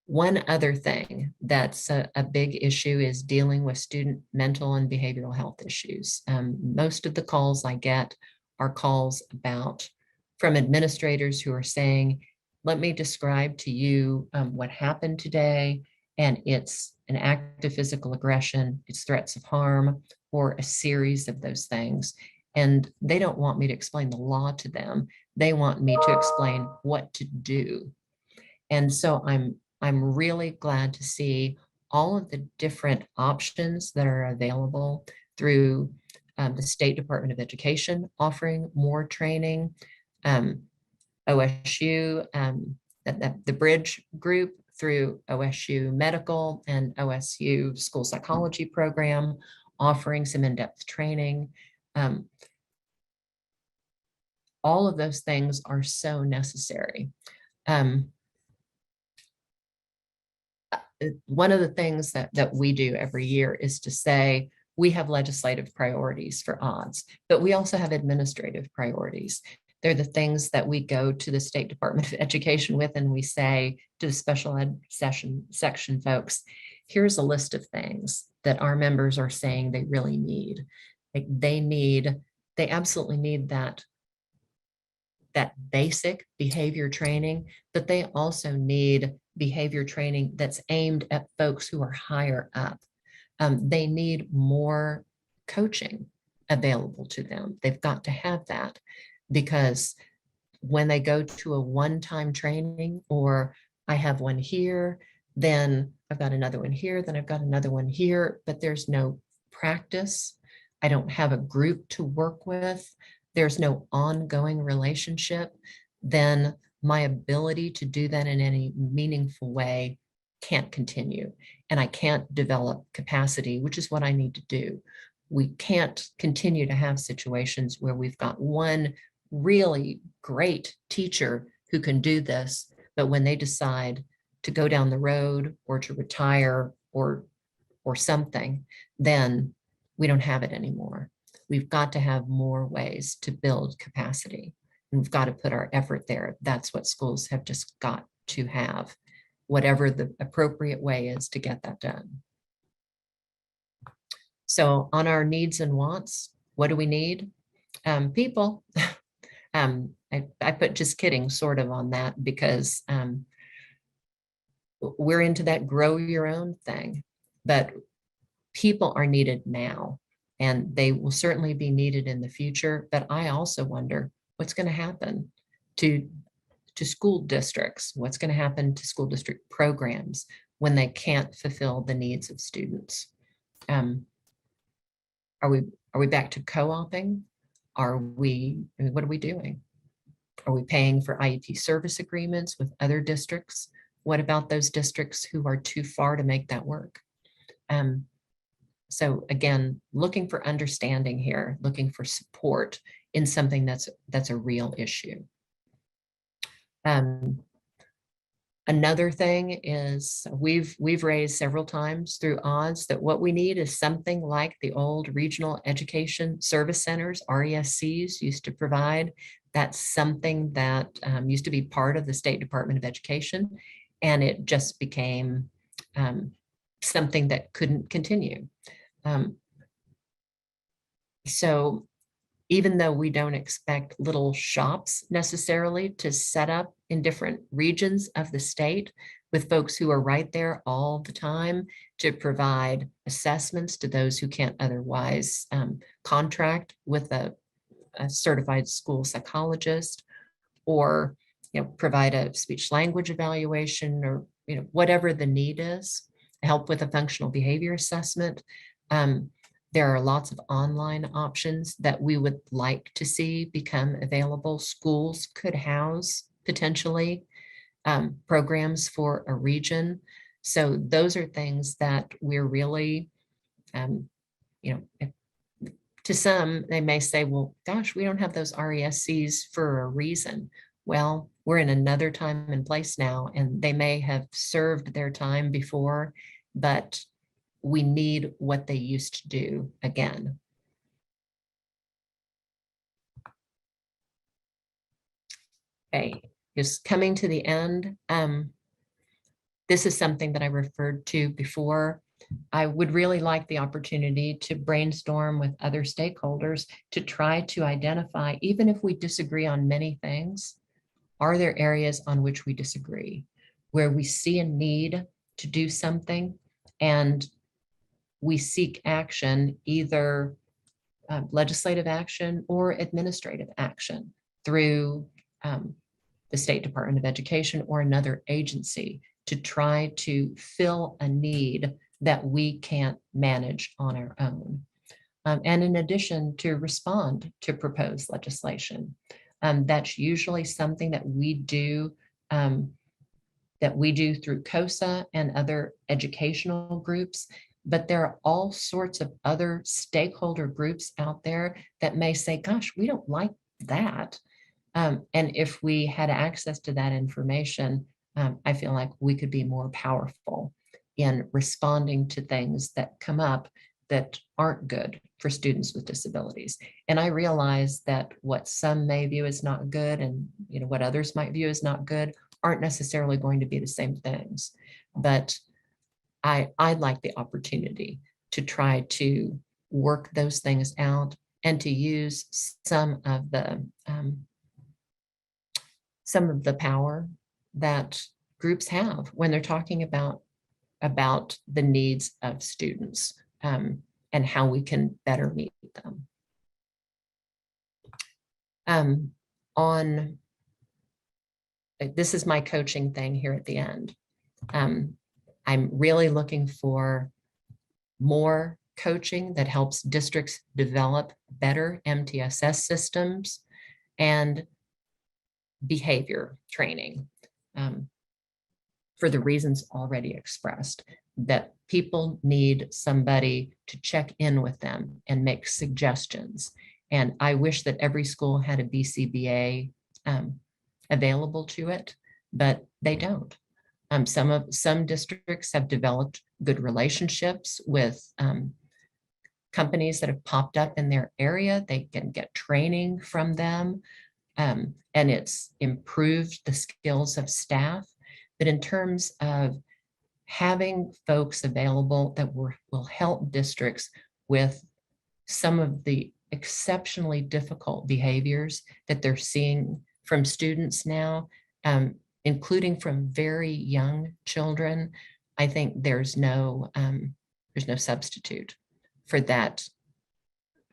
One other thing that's a big issue is dealing with student mental and behavioral health issues. Most of the calls I get are calls about, from administrators who are saying, let me describe to you what happened today, and it's an act of physical aggression, it's threats of harm, or a series of those things. and they don't want me to explain the law to them. They want me to explain what to do. And so I'm really glad to see all of the different options that are available through the State Department of Education offering more training, OSU, the Bridge Group through OSU Medical and OSU School Psychology Program offering some in-depth training. All of those things are so necessary. One of the things that we do every year is to say, we have legislative priorities for odds, but we also have administrative priorities. They're the things that we go to the State Department of Education with, and we say to the special ed section folks, here's a list of things that our members are saying they really need. Like they absolutely need that basic behavior training, but they also need behavior training that's aimed at folks who are higher up. They need more coaching available to them. They've got to have that, because when they go to a one-time training, or I have one here, then I've got another one here, then I've got another one here, but there's no practice. I don't have a group to work with. There's no ongoing relationship. Then my ability to do that in any meaningful way can't continue, and I can't develop capacity, which is what I need to do. We can't continue to have situations where we've got one really great teacher who can do this, but when they decide to go down the road or to retire or something, then we don't have it anymore. We've got to have more ways to build capacity, and we've got to put our effort there. That's what schools have just got to have, whatever the appropriate way is to get that done. So on our needs and wants, what do we need? People. I put just kidding sort of on that, because we're into that grow your own thing, but people are needed now, and they will certainly be needed in the future. But I also wonder what's going to happen to school districts, what's going to happen to school district programs when they can't fulfill the needs of students. Are we back to co-oping? What are we doing? Are we paying for IEP service agreements with other districts? What about those districts who are too far to make that work? So again, looking for understanding here, looking for support in something that's a real issue. Another thing is we've raised several times through odds that what we need is something like the old regional education service centers, RESCs, used to provide. That's something that used to be part of the State Department of Education, and it just became something that couldn't continue. So even though we don't expect little shops necessarily to set up in different regions of the state with folks who are right there all the time to provide assessments to those who can't otherwise contract with a certified school psychologist, or provide a speech language evaluation, or whatever the need is, help with a functional behavior assessment. There are lots of online options that we would like to see become available. Schools could house potentially programs for a region. So those are things that we're really, to some, they may say, well, gosh, we don't have those RESCs for a reason. Well, we're in another time and place now, and they may have served their time before, but we need what they used to do again. Okay, just coming to the end. This is something that I referred to before. I would really like the opportunity to brainstorm with other stakeholders to try to identify, even if we disagree on many things, are there areas on which we disagree, where we see a need to do something and we seek action either legislative action or administrative action through the State Department of Education or another agency to try to fill a need that we can't manage on our own. And in addition, to respond to proposed legislation. That's usually something that we do through COSA and other educational groups. But there are all sorts of other stakeholder groups out there that may say, gosh, we don't like that. And if we had access to that information, I feel like we could be more powerful in responding to things that come up that aren't good for students with disabilities. And I realize that what some may view as not good and what others might view as not good aren't necessarily going to be the same things. But I'd like the opportunity to try to work those things out and to use some of the power that groups have when they're talking about the needs of students and how we can better meet them. This is my coaching thing here at the end. I'm really looking for more coaching that helps districts develop better MTSS systems and behavior training for the reasons already expressed, that people need somebody to check in with them and make suggestions. And I wish that every school had a BCBA available to it, but they don't. Some districts have developed good relationships with companies that have popped up in their area. They can get training from them, and it's improved the skills of staff. But in terms of having folks available that will help districts with some of the exceptionally difficult behaviors that they're seeing from students now, including from very young children, I think there's no substitute for that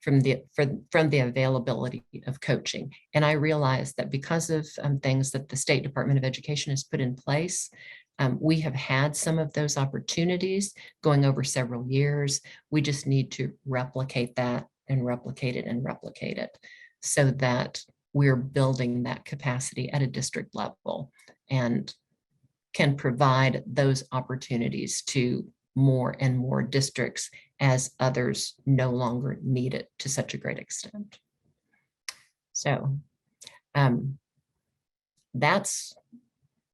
from the availability of coaching. And I realize that because of things that the State Department of Education has put in place, we have had some of those opportunities going over several years. We just need to replicate that and replicate it and replicate it so that we're building that capacity at a district level and can provide those opportunities to more and more districts as others no longer need it to such a great extent. So that's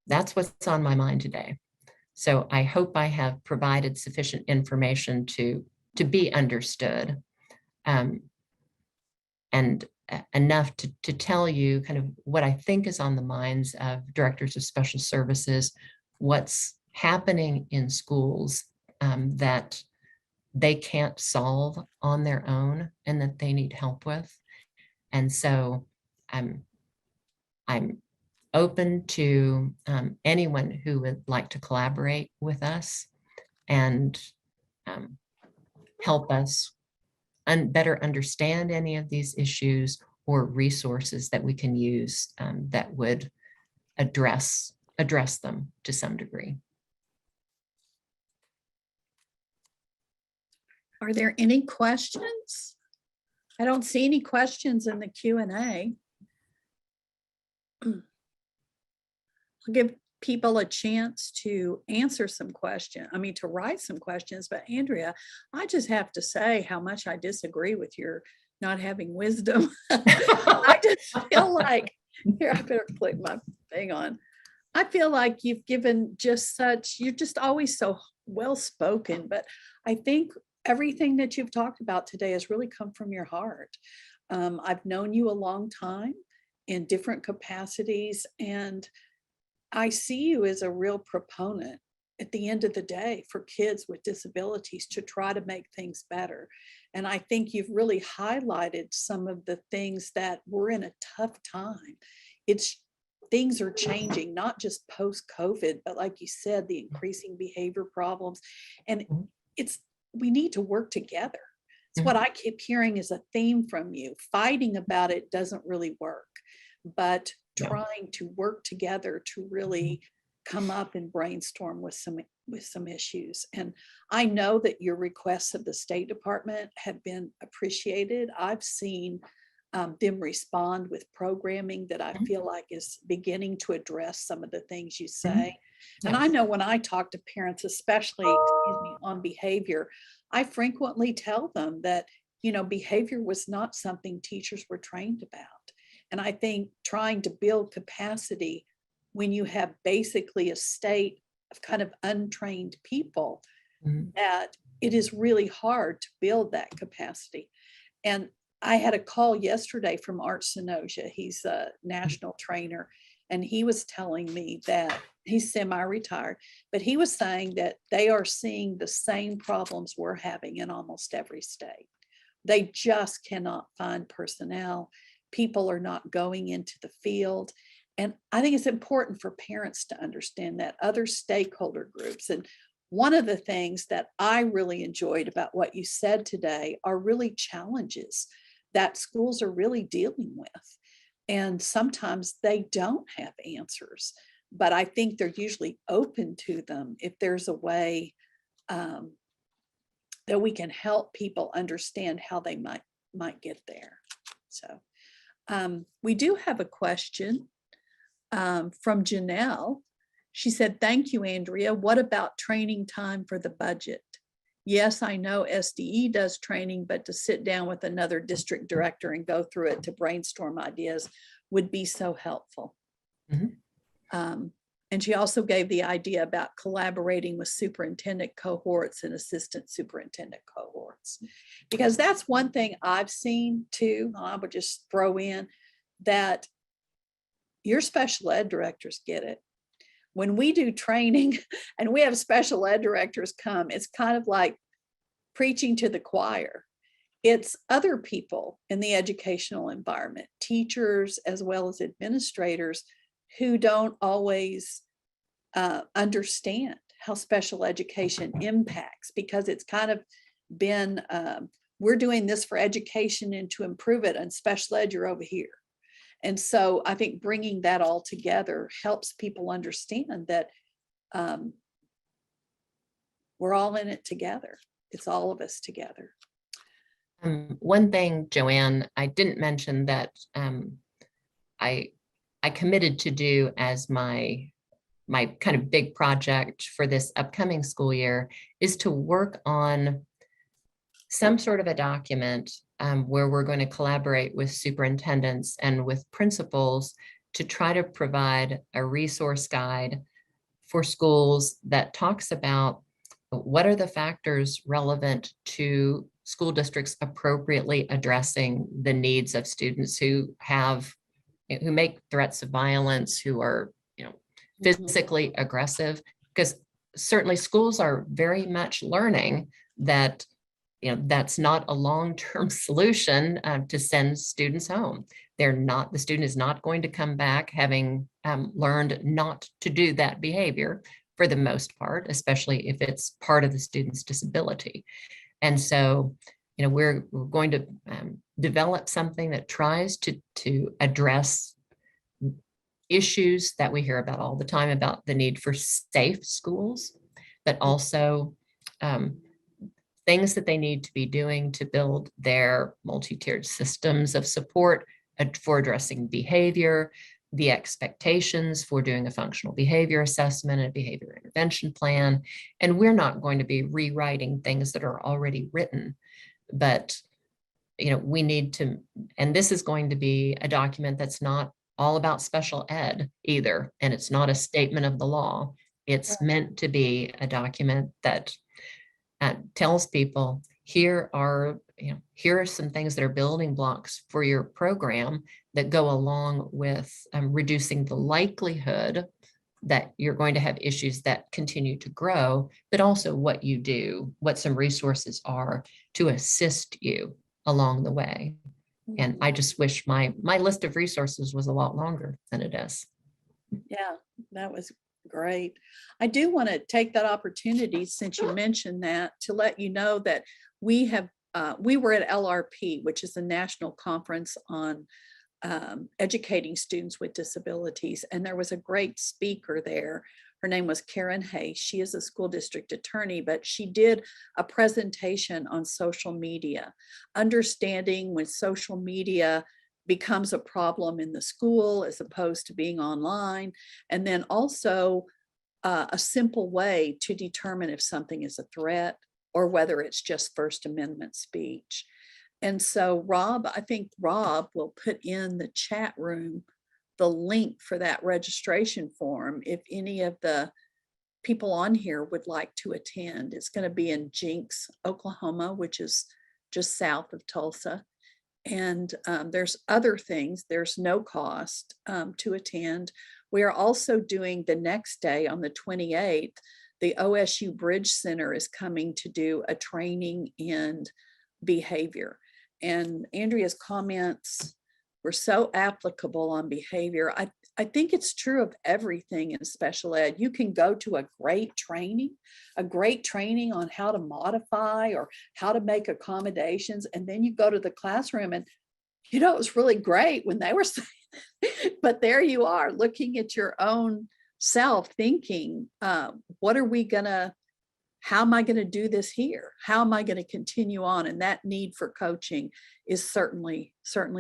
what's on my mind today. So I hope I have provided sufficient information to be understood, and enough to tell you kind of what I think is on the minds of directors of special services, what's happening in schools that they can't solve on their own and that they need help with. And so I'm open to anyone who would like to collaborate with us and help us better understand any of these issues or resources that we can use that would address them to some degree. Are there any questions? I don't see any questions in the Q&A. I'll give people a chance to answer some questions, to write some questions. But Andrea, I just have to say how much I disagree with your not having wisdom. I just feel like, here, I better click my thing on. I feel like you've given you're just always so well-spoken, but I think everything that you've talked about today has really come from your heart. I've known you a long time in different capacities, and I see you as a real proponent at the end of the day for kids with disabilities to try to make things better. And I think you've really highlighted some of the things that we're in a tough time. Things are changing, not just post-COVID, but like you said, the increasing behavior problems. And we need to work together. It's what I keep hearing is a theme from you. Fighting about it doesn't really work, but trying to work together to really come up and brainstorm with some issues. And I know that your requests of the State Department have been appreciated. I've seen them respond with programming that I feel like is beginning to address some of the things you say. And I know when I talk to parents, especially on behavior, I frequently tell them that, behavior was not something teachers were trained about. And I think trying to build capacity when you have basically a state of kind of untrained people, that it is really hard to build that capacity. And I had a call yesterday from Art Sinoja. He's a national trainer, and he was telling me that he's semi-retired, but he was saying that they are seeing the same problems we're having in almost every state. They just cannot find personnel. People are not going into the field. And I think it's important for parents to understand that, other stakeholder groups. And one of the things that I really enjoyed about what you said today are really challenges that schools are really dealing with. And sometimes they don't have answers, but I think they're usually open to them if there's a way that we can help people understand how they might get there. So we do have a question from Janelle. She said, "Thank you, Andrea. What about training time for the budget? Yes, I know SDE does training, but to sit down with another district director and go through it to brainstorm ideas would be so helpful." And she also gave the idea about collaborating with superintendent cohorts and assistant superintendent cohorts, because that's one thing I've seen too. I would just throw in that your special ed directors get it. When we do training and we have special ed directors come, it's kind of like preaching to the choir. It's other people in the educational environment, teachers as well as administrators, who don't always understand how special education impacts, because it's kind of been, we're doing this for education and to improve it, and special ed, you're over here. And so I think bringing that all together helps people understand that we're all in it together. It's all of us together. One thing, Joanne, I didn't mention that I committed to do as my kind of big project for this upcoming school year is to work on some sort of a document where we're going to collaborate with superintendents and with principals to try to provide a resource guide for schools that talks about what are the factors relevant to school districts appropriately addressing the needs of students who make threats of violence, who are, physically aggressive, because certainly schools are very much learning that that's not a long-term solution to send students home. The student is not going to come back having learned not to do that behavior for the most part, especially if it's part of the student's disability. And so, we're going to develop something that tries to address issues that we hear about all the time about the need for safe schools, but also things that they need to be doing to build their multi-tiered systems of support for addressing behavior, the expectations for doing a functional behavior assessment and behavior intervention plan. And we're not going to be rewriting things that are already written, but we need to, and this is going to be a document that's not all about special ed either. And it's not a statement of the law. It's meant to be a document that tells people, here are some things that are building blocks for your program that go along with reducing the likelihood that you're going to have issues that continue to grow, but also what you do, what some resources are to assist you along the way. And I just wish my list of resources was a lot longer than it is. Yeah, that was great. I do want to take that opportunity, since you mentioned that, to let you know that we have we were at LRP, which is the National Conference on educating students with disabilities. And there was a great speaker there. Her name was Karen Hayes. She is a school district attorney, but she did a presentation on social media, understanding when social media becomes a problem in the school as opposed to being online. And then also a simple way to determine if something is a threat or whether it's just First Amendment speech. And so Rob, I think Rob will put in the chat room the link for that registration form if any of the people on here would like to attend. It's going to be in Jinx, Oklahoma, which is just south of Tulsa. And there's other things. There's no cost to attend. We are also doing the next day on the 28th, the OSU Bridge Center is coming to do a training in behavior. And Andrea's comments were so applicable on behavior. I think it's true of everything in special ed. You can go to a great training on how to modify or how to make accommodations. And then you go to the classroom and, it was really great when they were saying it. But there you are looking at your own self thinking, how am I going to do this here? How am I going to continue on? And that need for coaching is certainly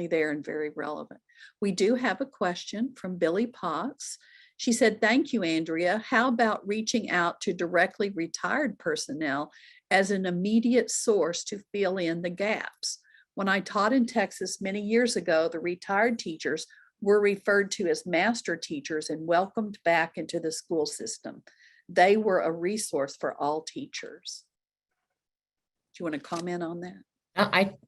there and very relevant. We do have a question from Billy Potts. She said, thank you, Andrea. How about reaching out to directly retired personnel as an immediate source to fill in the gaps? When I taught in Texas many years ago, the retired teachers were referred to as master teachers and welcomed back into the school system. They were a resource for all teachers. Do you want to comment on that?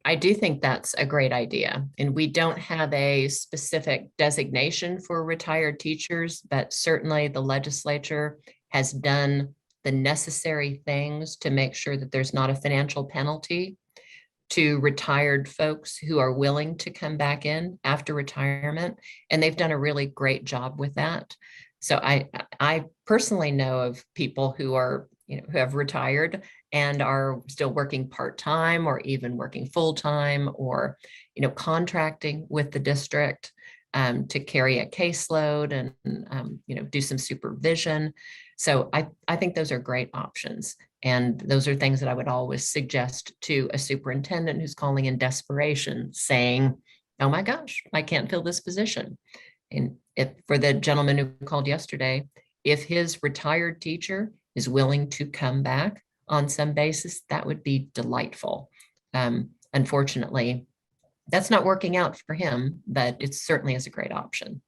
I do think that's a great idea. And we don't have a specific designation for retired teachers, but certainly the legislature has done the necessary things to make sure that there's not a financial penalty to retired folks who are willing to come back in after retirement. And they've done a really great job with that. So I personally know of people who are, who have retired and are still working part-time or even working full-time or, contracting with the district to carry a caseload and, do some supervision. So I think those are great options. And those are things that I would always suggest to a superintendent who's calling in desperation saying, oh my gosh, I can't fill this position. And if for the gentleman who called yesterday, if his retired teacher is willing to come back on some basis, that would be delightful. Unfortunately, that's not working out for him, but it certainly is a great option.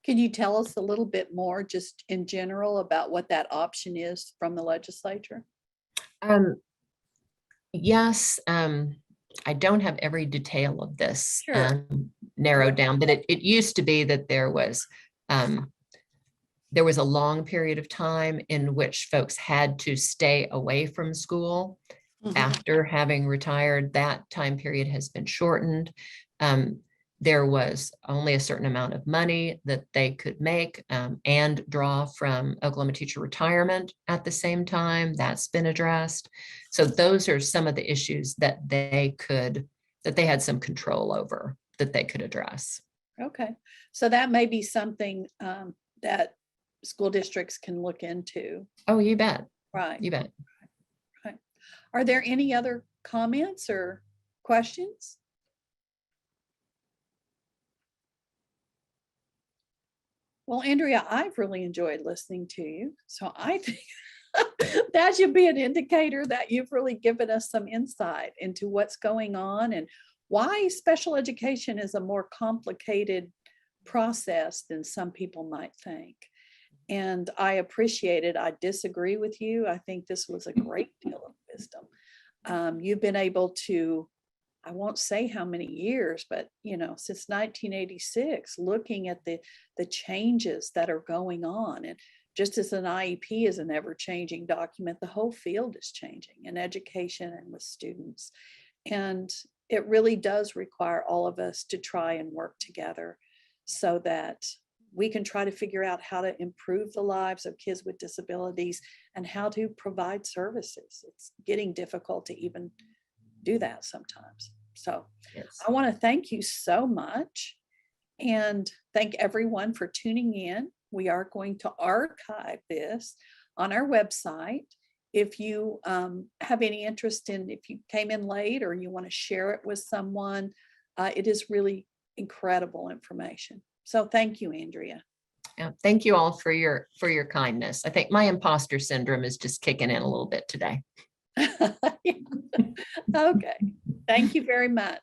Can you tell us a little bit more just in general about what that option is from the legislature? Yes, I don't have every detail of this Sure. narrowed down, but it used to be that there was a long period of time in which folks had to stay away from school after having retired. That time period has been shortened. There was only a certain amount of money that they could make and draw from Oklahoma teacher retirement at the same time. That's been addressed. So those are some of the issues that they had some control over that they could address. Okay. So that may be something that school districts can look into. Oh, you bet. Right. You bet. Right. Are there any other comments or questions? Well, Andrea, I've really enjoyed listening to you. So I think that should be an indicator that you've really given us some insight into what's going on and why special education is a more complicated process than some people might think. And I appreciate it. I disagree with you. I think this was a great deal of wisdom. You've been able to, I won't say how many years, but since 1986, looking at the changes that are going on. And just as an IEP is an ever-changing document, the whole field is changing in education and with students. And it really does require all of us to try and work together so that we can try to figure out how to improve the lives of kids with disabilities and how to provide services. It's getting difficult to even do that sometimes. So Yes. I want to thank you so much and thank everyone for tuning in. We are going to archive this on our website. If you have any interest in, if you came in late or you want to share it with someone, it is really incredible information. So thank you, Andrea. Yeah, thank you all for your kindness. I think my imposter syndrome is just kicking in a little bit today. Okay. Thank you very much.